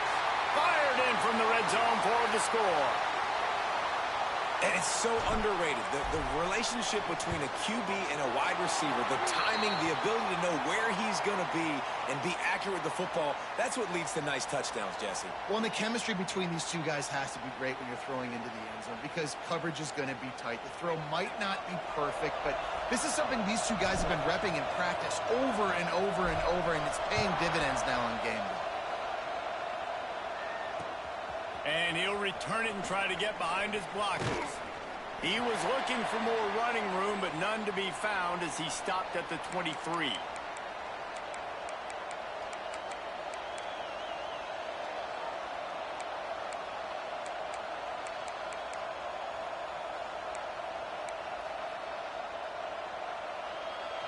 S1: Fired in from the red zone for the score.
S3: And it's so underrated. The relationship between a QB and a wide receiver, the timing, the ability to know where he's going to be and be accurate with the football, that's what leads to nice touchdowns, Jesse.
S2: Well, and the chemistry between these two guys has to be great when you're throwing into the end zone because coverage is going to be tight. The throw might not be perfect, but this is something these two guys have been repping in practice over and over and over, and it's paying dividends now on game day.
S1: And he'll return it and try to get behind his blockers. He was looking for more running room, but none to be found as he stopped at the 23.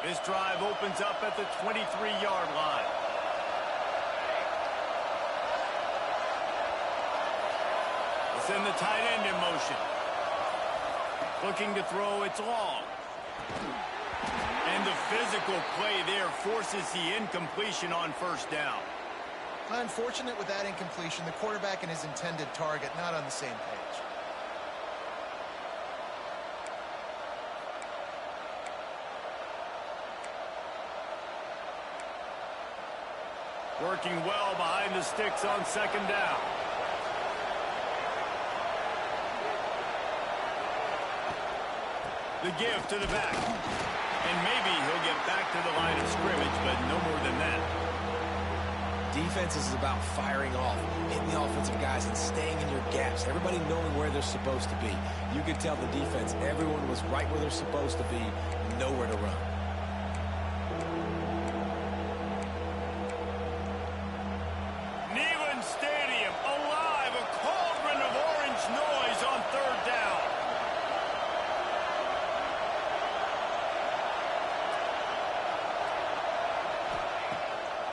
S1: This drive opens up at the 23-yard line. Send the tight end in motion. Looking to throw, it's long. And the physical play there forces the incompletion on 1st down.
S2: Unfortunate with that incompletion, the quarterback and his intended target not on the same page.
S1: Working well behind the sticks on 2nd down. The give to the back. And maybe he'll get back to the line of scrimmage, but no more than that.
S3: Defense is about firing off, hitting the offensive guys and staying in your gaps. Everybody knowing where they're supposed to be. You could tell the defense, everyone was right where they're supposed to be, nowhere to run.
S1: Neyland Stadium, alive, a cauldron of orange noise on 3rd down.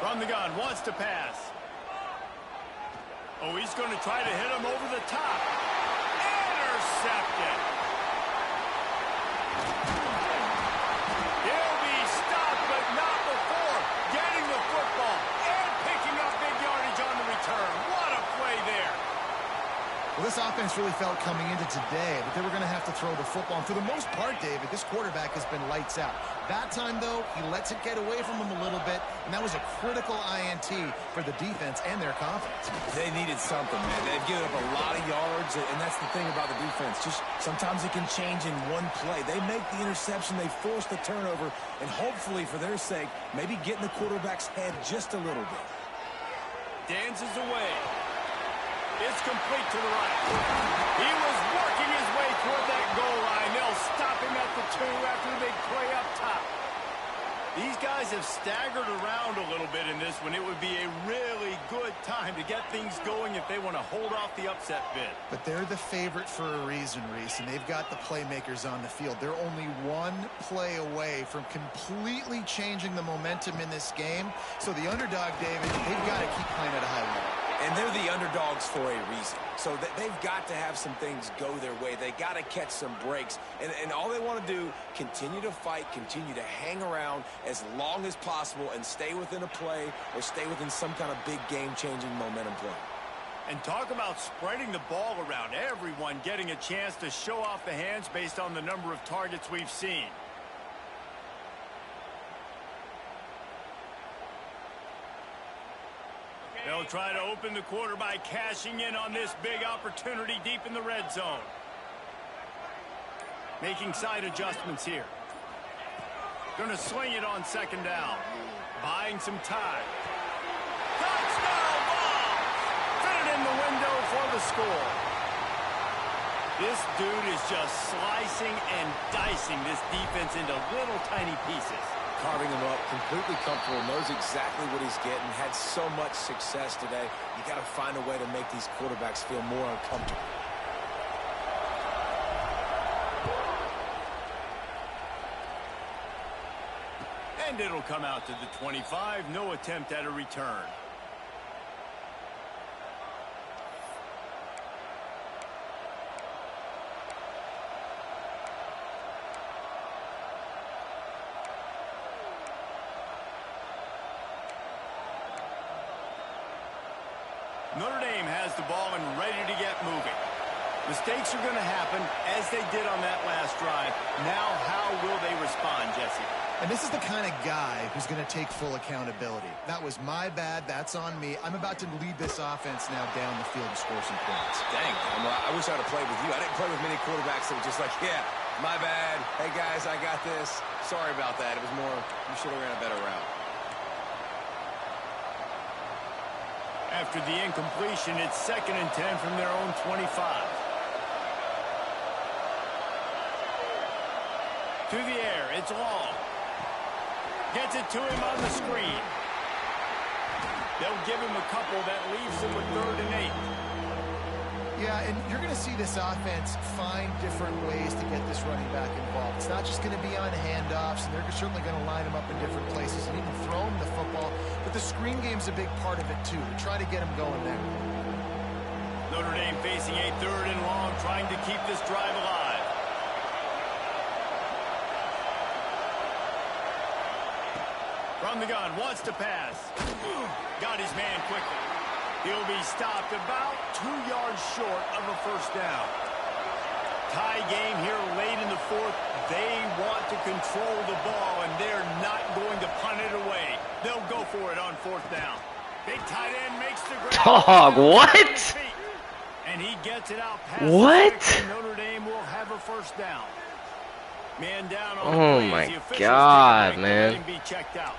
S1: From the gun, wants to pass. Oh, he's going to try to hit him over the top. Intercepted. He'll be stopped, but not before getting the football and picking up big yardage on the return. What a play there.
S2: Well, this offense really felt coming into today that they were going to have to throw the football. And for the most part, David, this quarterback has been lights out. That time, though, he lets it get away from him a little bit, and that was a critical INT for the defense and their confidence.
S3: They needed something, man. They've given up a lot of yards, and that's the thing about the defense. Just sometimes it can change in one play. They make the interception, they force the turnover, and hopefully, for their sake, maybe get in the quarterback's head just a little bit.
S1: Dances away. It's complete to the right. He was working his way toward that goal line. They'll stop him at the 2 after the big play up top. These guys have staggered around a little bit in this one. It would be a really good time to get things going if they want to hold off the upset bid.
S2: But they're the favorite for a reason, Reese, and they've got the playmakers on the field. They're only one play away from completely changing the momentum in this game. So the underdog, David, they've got to keep playing at a high level.
S3: And they're the underdogs for a reason. So they've got to have some things go their way. They got to catch some breaks. And all they want to do, continue to fight, continue to hang around as long as possible and stay within a play or stay within some kind of big game-changing momentum play.
S1: And talk about spreading the ball around. Everyone getting a chance to show off the hands based on the number of targets we've seen. They'll try to open the quarter by cashing in on this big opportunity deep in the red zone. Making side adjustments here. Going to swing it on second down. Buying some time. Touchdown ball! Fit it in the window for the score. This dude is just slicing and dicing this defense into little tiny pieces.
S3: Carving him up, completely comfortable, knows exactly what he's getting, had so much success today. You got to find a way to make these quarterbacks feel more uncomfortable.
S1: And it'll come out to the 25. No attempt at a return. Notre Dame has the ball and ready to get moving. Mistakes are going to happen as they did on that last drive. Now, how will they respond, Jesse?
S2: And this is the kind of guy who's going to take full accountability. That was my bad. That's on me. I'm about to lead this offense now down the field and score some points.
S3: Dang, I wish I would have played with you. I didn't play with many quarterbacks that were just like, yeah, my bad. Hey, guys, I got this. Sorry about that. It was more, you should have ran a better route.
S1: After the incompletion, it's 2nd and 10 from their own 25. To the air, it's long. Gets it to him on the screen. They'll give him a couple that leaves him with 3rd and 8.
S2: Yeah, and you're going to see this offense find different ways to get this running back involved. It's not just going to be on handoffs, and they're certainly going to line him up in different places and even throw him the football. But the screen game's a big part of it, too. To try to get him going there.
S1: Notre Dame facing a 3rd and long, trying to keep this drive alive. From the gun, wants to pass. Got his man quickly. He'll be stopped about 2 yards short of a 1st down. Tie game here late in the 4th. They want to control the ball, and they're not going to punt it away. They'll go for it on 4th down. Big tight end makes the grab.
S5: Dog, what?
S1: And he gets it out past
S5: what?
S1: Notre Dame will have a 1st down. Man down on
S5: oh
S1: the
S5: my God, man.
S1: Be checked out.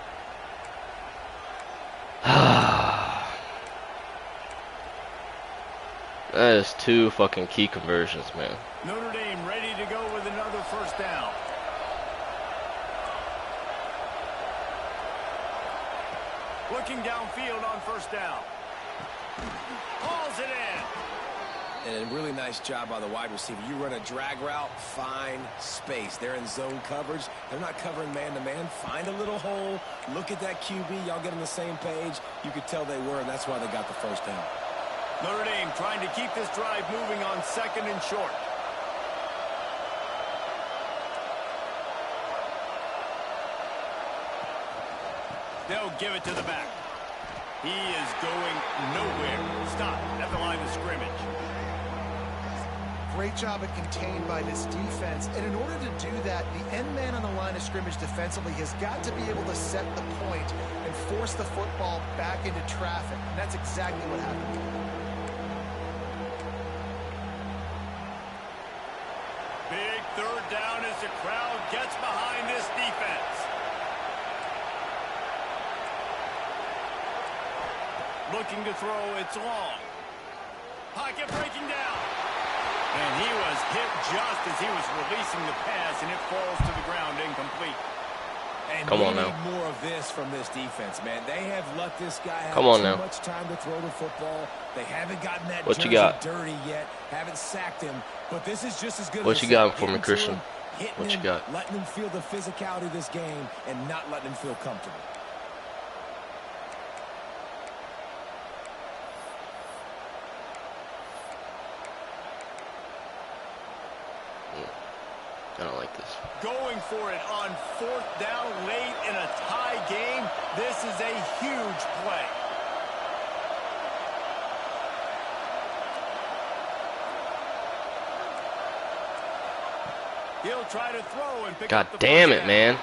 S5: That is 2 fucking key conversions, man.
S1: Notre Dame ready to go with another 1st down. Looking downfield on 1st down. Hauls it in.
S3: And a really nice job by the wide receiver. You run a drag route, find space. They're in zone coverage. They're not covering man-to-man. Find a little hole. Look at that QB. Y'all get on the same page. You could tell they were, and that's why they got the 1st down.
S1: Notre Dame trying to keep this drive moving on 2nd and short. They'll give it to the back. He is going nowhere. Stop at the line of scrimmage.
S2: Great job at contained by this defense. And in order to do that, the end man on the line of scrimmage defensively has got to be able to set the point and force the football back into traffic. And that's exactly what happened.
S1: Big 3rd down as the crowd gets behind this defense. Looking to throw, it's long. Pocket breaking down. And he was hit just as he was releasing the pass, and it falls to the ground incomplete.
S3: And
S5: Come on
S3: we
S5: now.
S3: need more of this from this defense, man. They have let this guy have
S5: Come on
S3: too
S5: now.
S3: much time to throw the football. They haven't gotten that
S5: What you
S3: jersey
S5: got?
S3: dirty yet. Haven't sacked him. But this is just as good
S5: What
S3: as
S5: you
S3: a
S5: got
S3: sack.
S5: for me,
S3: Getting to
S5: Christian?
S3: him, hitting
S5: What you
S3: him,
S5: got?
S3: letting him feel the physicality of this game and not letting him feel comfortable.
S1: Going for it on 4th down late in a tie game. This is a huge play. He'll try to throw and pick
S5: God
S1: up the
S5: damn
S1: first
S5: it,
S1: down.
S5: man.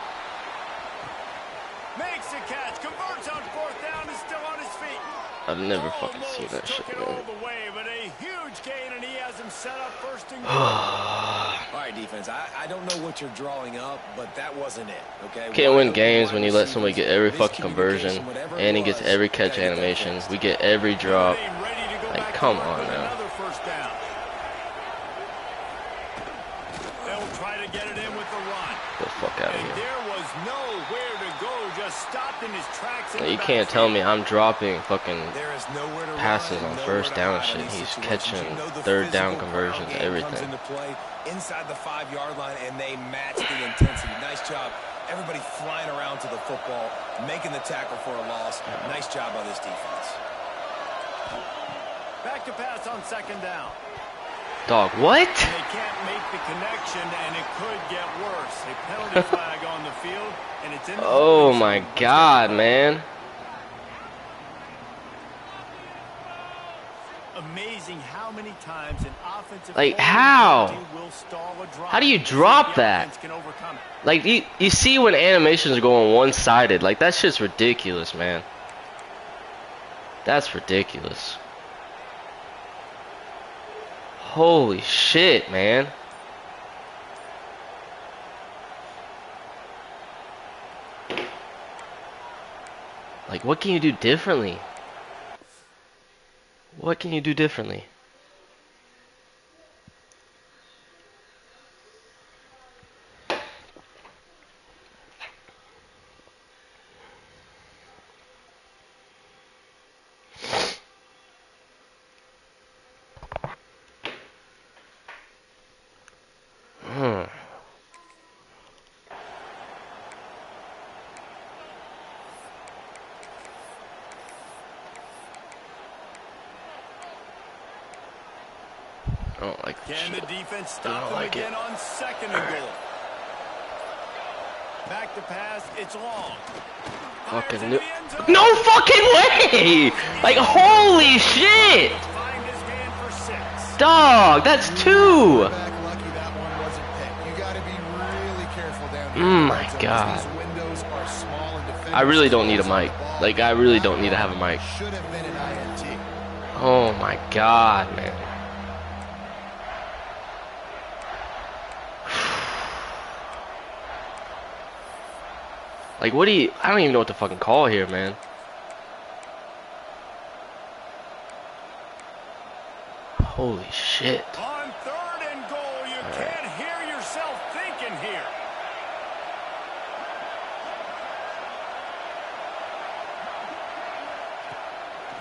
S1: Makes the catch, converts on 4th down, is still on his feet.
S5: I've never fucking
S1: Almost
S5: seen that
S1: took
S5: shit,
S1: it
S5: man.
S1: all the way, but a huge gain, and he has him set up 1st and goal.
S3: All right, defense, I don't know what you're drawing up, but that wasn't it, okay?
S5: Can't win games when you let somebody get every fucking conversion and he gets every catch animation. We get every drop.
S1: Ready to go
S5: Like,
S1: back
S5: come
S1: to work
S5: on
S1: with
S5: now.
S1: another 1st down. They'll try to get it in with the run.
S5: Get the fuck out of
S1: And
S5: here.
S1: there was nowhere to go, just stopped in his tracks.
S5: You can't tell me I'm dropping fucking
S3: There is nowhere to
S5: passes
S3: run
S5: on
S3: and
S5: 1st down
S3: nowhere to
S5: and
S3: hide in
S5: shit.
S3: these
S5: He's
S3: situations.
S5: catching
S3: You know the
S5: 3rd down
S3: physical
S5: conversions,
S3: power game
S5: everything.
S3: comes into play inside the 5-yard line, and they match the intensity. Nice job. Everybody flying around to the football, making the tackle for a loss. Nice job by this defense.
S1: Back to pass on 2nd down.
S5: Dog, what?
S1: And they can't make the connection, and it could get worse. A penalty flag on the field, and it's in the
S5: Oh
S1: holding
S5: my
S1: zone.
S5: god, man.
S1: Amazing how many times an offensive
S5: Like,
S1: holding
S5: how?
S1: penalty will stall a drive.
S5: How do you
S1: to see if
S5: drop
S1: the
S5: that?
S1: offense can overcome it.
S5: Like, you see when animations are going one-sided. Like, that shit's ridiculous, man. That's ridiculous. Holy shit, man. Like, what can you do differently? What can you do differently? I don't like this
S1: Can the
S5: shit.
S1: defense
S5: I
S1: stop
S5: don't
S1: them
S5: like
S1: again
S5: it.
S1: on 2nd and goal? Back to pass, it's long. Fires
S5: Fucking
S1: into the end zone.
S5: no fucking way! Like, holy shit!
S1: Find his man for 6.
S5: Dog, that's 2!
S2: Back lucky that one wasn't picked. You got to be really careful down here.
S5: Oh my god.
S2: These windows are small and defenders
S5: I really don't need a
S2: close on
S5: mic.
S2: the ball.
S5: Like, I really don't need to have a mic.
S2: Should have been an INT.
S5: Oh my god, man. Like, what do you... I don't even know what to fucking call here, man. Holy shit.
S1: On 3rd and goal, you can't hear yourself thinking here.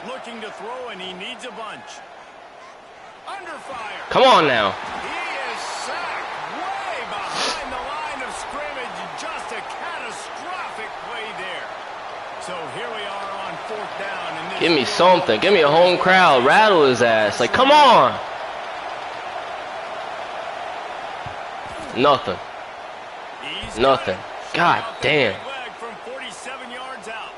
S1: Looking to throw, and he needs a bunch. Under fire.
S5: Come on now.
S1: He is sacked way behind the line of scrimmage. Just a catastrophic play there. So here we are on 4th down. And this
S5: Give me something. Give me a home crowd. Rattle his ass. Like, come on. Nothing.
S1: He's
S5: Nothing. God
S1: Out the
S5: damn.
S1: big leg from 47 yards out.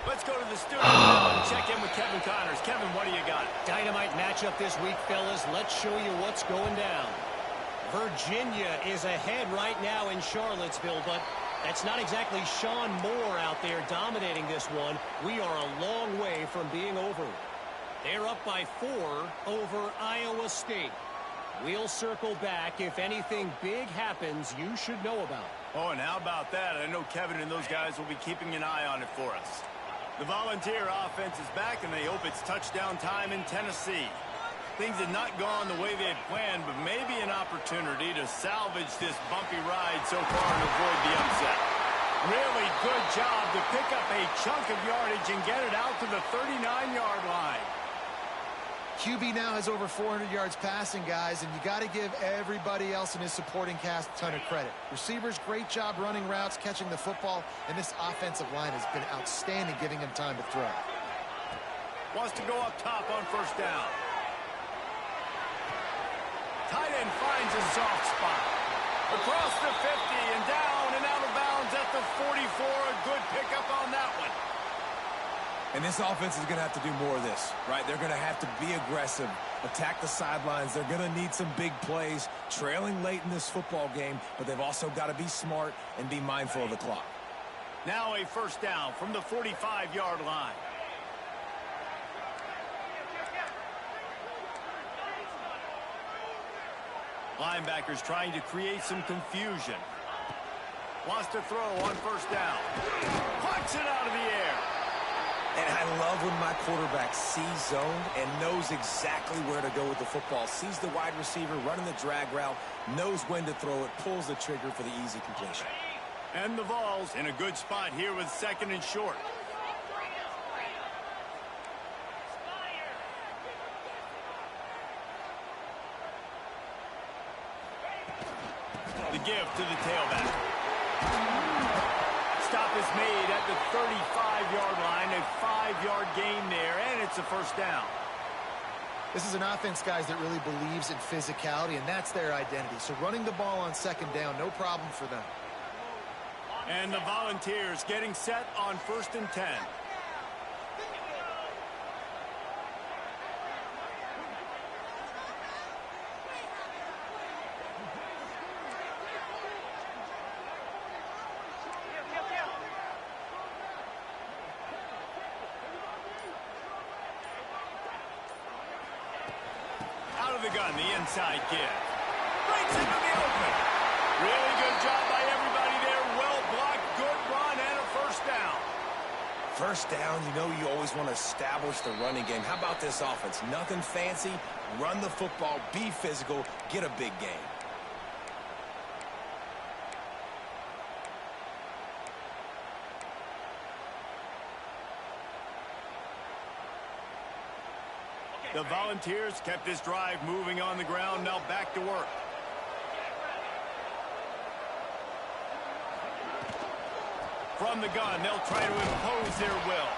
S1: Let's go to the studio now and check in with Kevin Connors. Kevin, what do you got?
S4: Dynamite matchup this week, fellas. Let's show you what's going down. Virginia is ahead right now in Charlottesville, but that's not exactly Sean Moore out there dominating this one. We are a long way from being over. They're up by 4 over Iowa State. We'll circle back. If anything big happens, you should know about.
S1: Oh, and how about that? I know Kevin and those guys will be keeping an eye on it for us. The Volunteer offense is back, and they hope it's touchdown time in Tennessee. Things had not gone the way they had planned, but maybe an opportunity to salvage this bumpy ride so far and avoid the upset. Really good job to pick up a chunk of yardage and get it out to the 39-yard line.
S2: QB now has over 400 yards passing, guys, and you got to give everybody else in his supporting cast a ton of credit. Receivers, great job running routes, catching the football, and this offensive line has been outstanding, giving him time to throw.
S1: Wants to go up top on 1st down. Tight end finds a soft spot. Across the 50 and down and out of bounds at the 44. A good pickup on that one.
S3: And this offense is going to have to do more of this, right? They're going to have to be aggressive, attack the sidelines. They're going to need some big plays, trailing late in this football game, but they've also got to be smart and be mindful of the clock.
S1: Now a first down from the 45-yard line. Linebackers trying to create some confusion. Wants to throw on first down. Punch it out of the air.
S3: And I love when my quarterback sees zone and knows exactly where to go with the football. Sees the wide receiver running the drag route, knows when to throw it, pulls the trigger for the easy completion.
S1: And the Vols in a good spot here with second and short. The give to the tailback. Stop is made at the 35-yard line. A 5-yard gain there, and it's a first down.
S2: This is an offense, guys, that really believes in physicality, and that's their identity. So running the ball on second down, no problem for them.
S1: And the Volunteers getting set on 1st and 10. Out of the gun, the inside give. Breaks into the open. Really good job by everybody there. Well blocked, good run, and a first down.
S3: First down, you know you always want to establish the running game. How about this offense? Nothing fancy. Run the football, be physical, get a big gain.
S1: The Volunteers kept this drive moving on the ground. Now back to work. From the gun, they'll try to impose their will.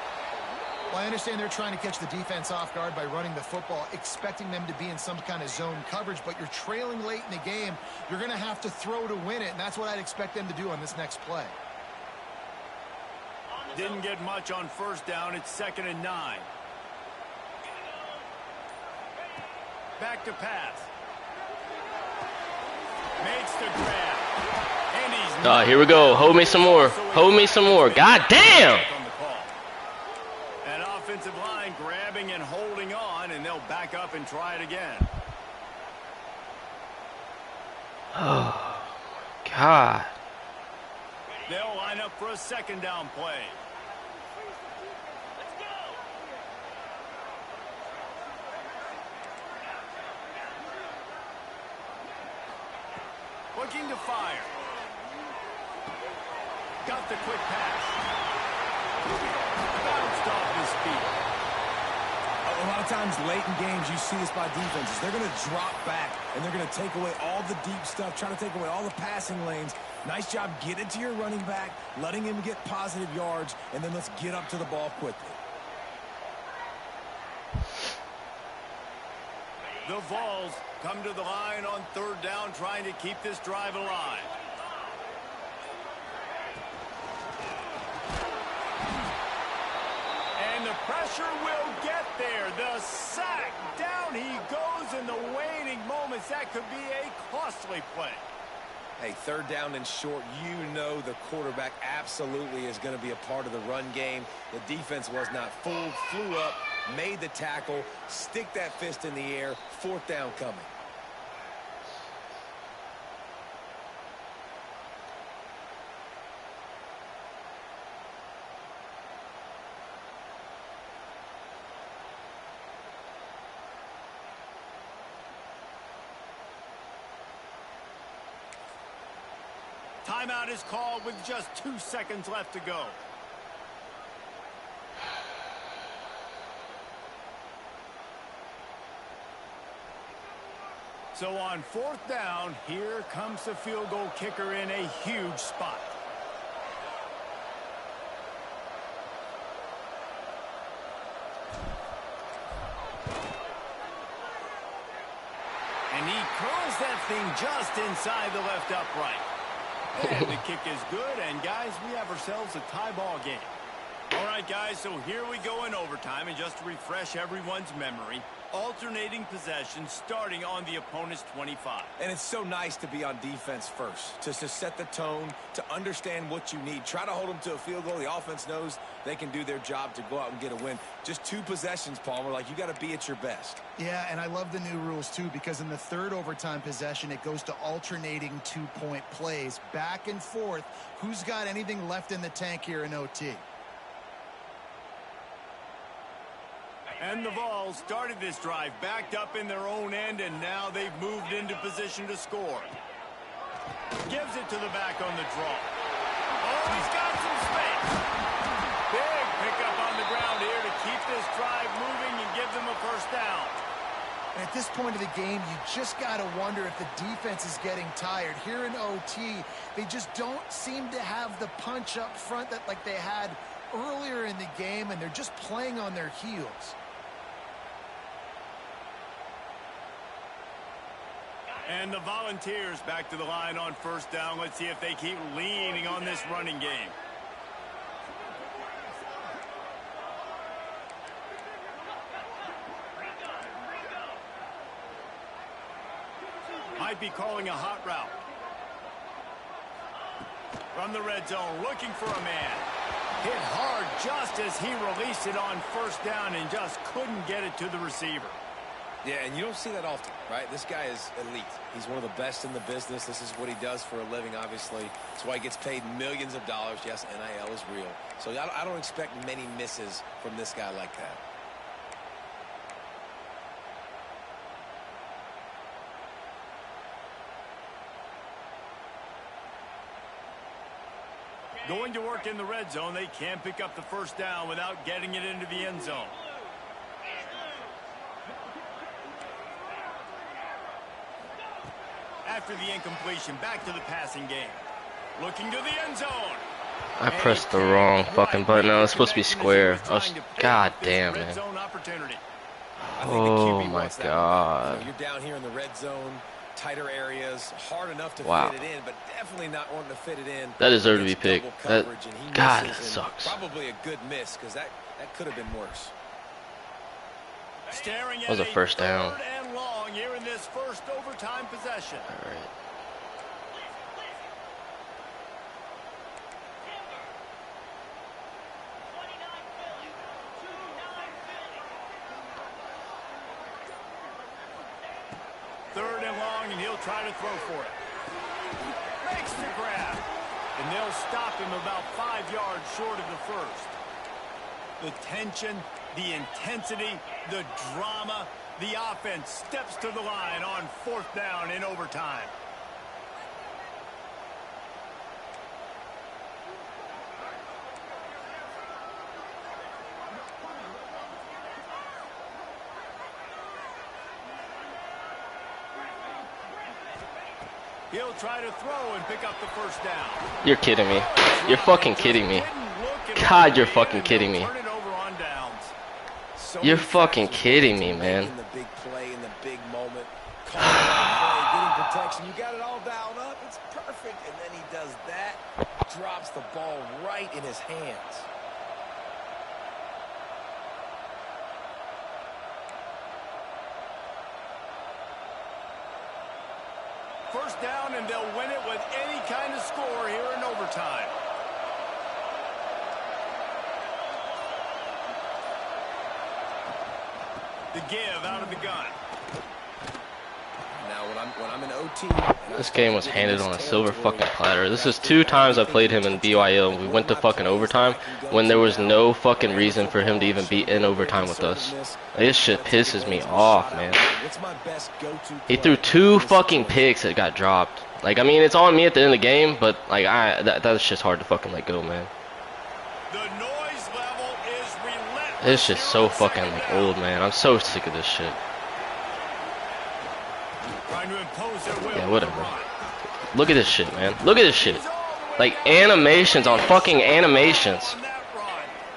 S2: Well, I understand they're trying to catch the defense off guard by running the football, expecting them to be in some kind of zone coverage, but you're trailing late in the game. You're going to have to throw to win it, and that's what I'd expect them to do on this next play.
S1: Didn't get much on first down. It's 2nd and 9. Back to pass. Makes the grab. And he's
S5: Here we go. Hold me some more. Hold me some more. God damn!
S1: An offensive line grabbing and holding on, and they'll back up and try it again.
S5: Oh, God.
S1: They'll line up for a second down play. Looking to fire. Got the quick pass. Bounced off his feet.
S3: A lot of times late in games you see this by defenses. They're going to drop back and they're going to take away all the deep stuff, try to take away all the passing lanes. Nice job getting to your running back, letting him get positive yards, and then let's get up to the ball quickly.
S1: The Vols come to the line on 3rd down, trying to keep this drive alive. And the pressure will get there. The sack. Down he goes in the waning moments. That could be a costly play.
S3: Hey, 3rd down and short, you know the quarterback absolutely is going to be a part of the run game. The defense was not fooled, flew up, made the tackle, stick that fist in the air, 4th down coming.
S1: Timeout is called with just 2 seconds left to go. So on 4th down, here comes the field goal kicker in a huge spot. And he curls that thing just inside the left upright. And the kick is good, and guys, we have ourselves a tie ball game. All right, guys, so here we go in overtime, and just to refresh everyone's memory, alternating possession starting on the opponent's 25.
S3: And it's so nice to be on defense first, just to set the tone, to understand what you need. Try to hold them to a field goal. The offense knows they can do their job to go out and get a win. Just 2 possessions, Palmer, like you got to be at your best.
S2: Yeah, and I love the new rules, too, because in the third overtime possession, it goes to alternating 2-point plays, back and forth. Who's got anything left in the tank here in OT?
S1: And the Vols started this drive backed up in their own end, and now they've moved into position to score. Gives it to the back on the draw. Oh, he's got some space. Big pickup on the ground here to keep this drive moving and give them a first down.
S2: And at this point of the game, you just got to wonder if the defense is getting tired. Here in OT, they just don't seem to have the punch up front that like they had earlier in the game, and they're just playing on their heels.
S1: And the Volunteers back to the line on first down. Let's see if they keep leaning on this running game. Might be calling a hot route. From the red zone, looking for a man. Hit hard just as he released it on first down and just couldn't get it to the receiver.
S3: Yeah, and you don't see that often, right? This guy is elite. He's one of the best in the business. This is what he does for a living, obviously. That's why he gets paid millions of dollars. Yes, NIL is real. So I don't expect many misses from this guy like that.
S1: Going to work in the red zone. They can't pick up the first down without getting it into the end zone. After the incompletion, back to the passing game. Looking to the end zone.
S5: I pressed the wrong fucking button. I was supposed to be square. God damn, man. Oh my God.
S3: You're down here in the red zone, tighter areas, hard enough to
S5: wow.
S3: fit it in, but definitely not wanting to fit it in.
S5: That deserved to be picked. God, that sucks.
S3: Probably a good miss, because that could have been worse.
S5: That was a first down.
S1: Third and long here in this first overtime possession.
S5: All right.
S1: Third and long, and he'll try to throw for it. Makes the grab. And they'll stop him about 5 yards short of the first. The tension, the intensity, the drama, the offense steps to the line on fourth down in overtime. He'll try to throw and pick up the first down.
S5: You're kidding me. You're fucking kidding me. God, you're fucking kidding me. You're fucking kidding me, man.
S3: The big play in the big moment. Getting protection. You got it all dialed up. It's perfect. And then he does that. Drops the ball right in his hands.
S1: First down, and they'll win it with any kind of score here in overtime. The give out of the gun.
S3: Now, when I'm in OT,
S5: this game was handed on a silver fucking platter. This is 2 times I played him in BYL. We went to fucking overtime when there was no fucking reason for him to even be in overtime with us. This shit pisses me off, man. He threw 2 fucking picks that got dropped. Like, I mean, it's on me at the end of the game, but like, that's just hard to fucking let go, man.
S1: The noise level is relentless.
S5: It's just so fucking like old, man. I'm so sick of this shit. Yeah, whatever. Look at this shit, man. Look at this shit. Like animations on fucking animations.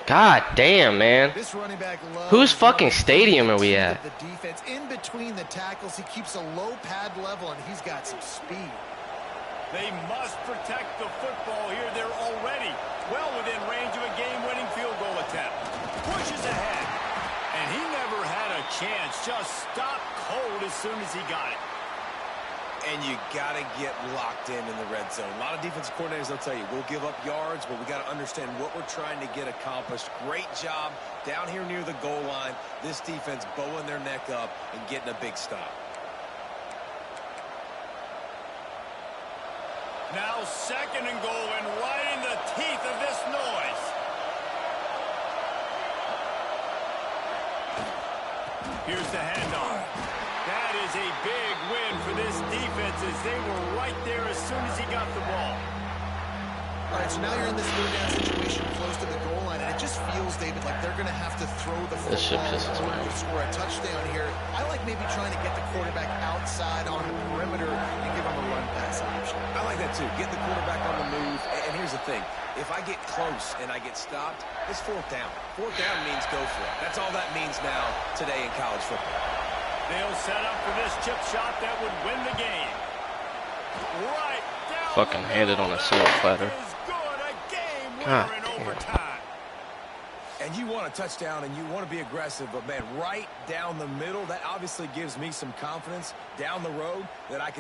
S5: God damn, man.
S2: This running back
S5: Whose fucking stadium are we at?
S2: The defense in between the tackles, he keeps a low pad level, and he's got some speed.
S1: They must protect the football here. They're already well within range of a game-winning field goal attempt. Pushes ahead. And he never had a chance. Just stopped cold as soon as he got it.
S3: And you got to get locked in the red zone. A lot of defensive coordinators, they'll tell you, we'll give up yards, but we got to understand what we're trying to get accomplished. Great job down here near the goal line. This defense bowing their neck up and getting a big stop.
S1: Now 2nd and goal, and right in the teeth of this noise. Here's the handoff. That is a big win for this defense as they were right there as soon as he got the ball.
S2: All right, so now you're in this third down situation close to the goal line, and it just feels, David, like they're going to have to throw the football in order to score a touchdown here. I like maybe trying to get the quarterback outside on the perimeter and give him a run pass option.
S3: I like that too. Get the quarterback on the move. And here's the thing. If I get close and I get stopped, it's 4th down. 4th down means go for it. That's all that means now today in college football.
S1: They'll set up for this chip shot that would win the game. Right down.
S5: Fucking handed on a silver platter. God
S3: damn. And you want a touchdown and you want to be aggressive, but man, right down the middle, that obviously gives me some confidence down the road that I can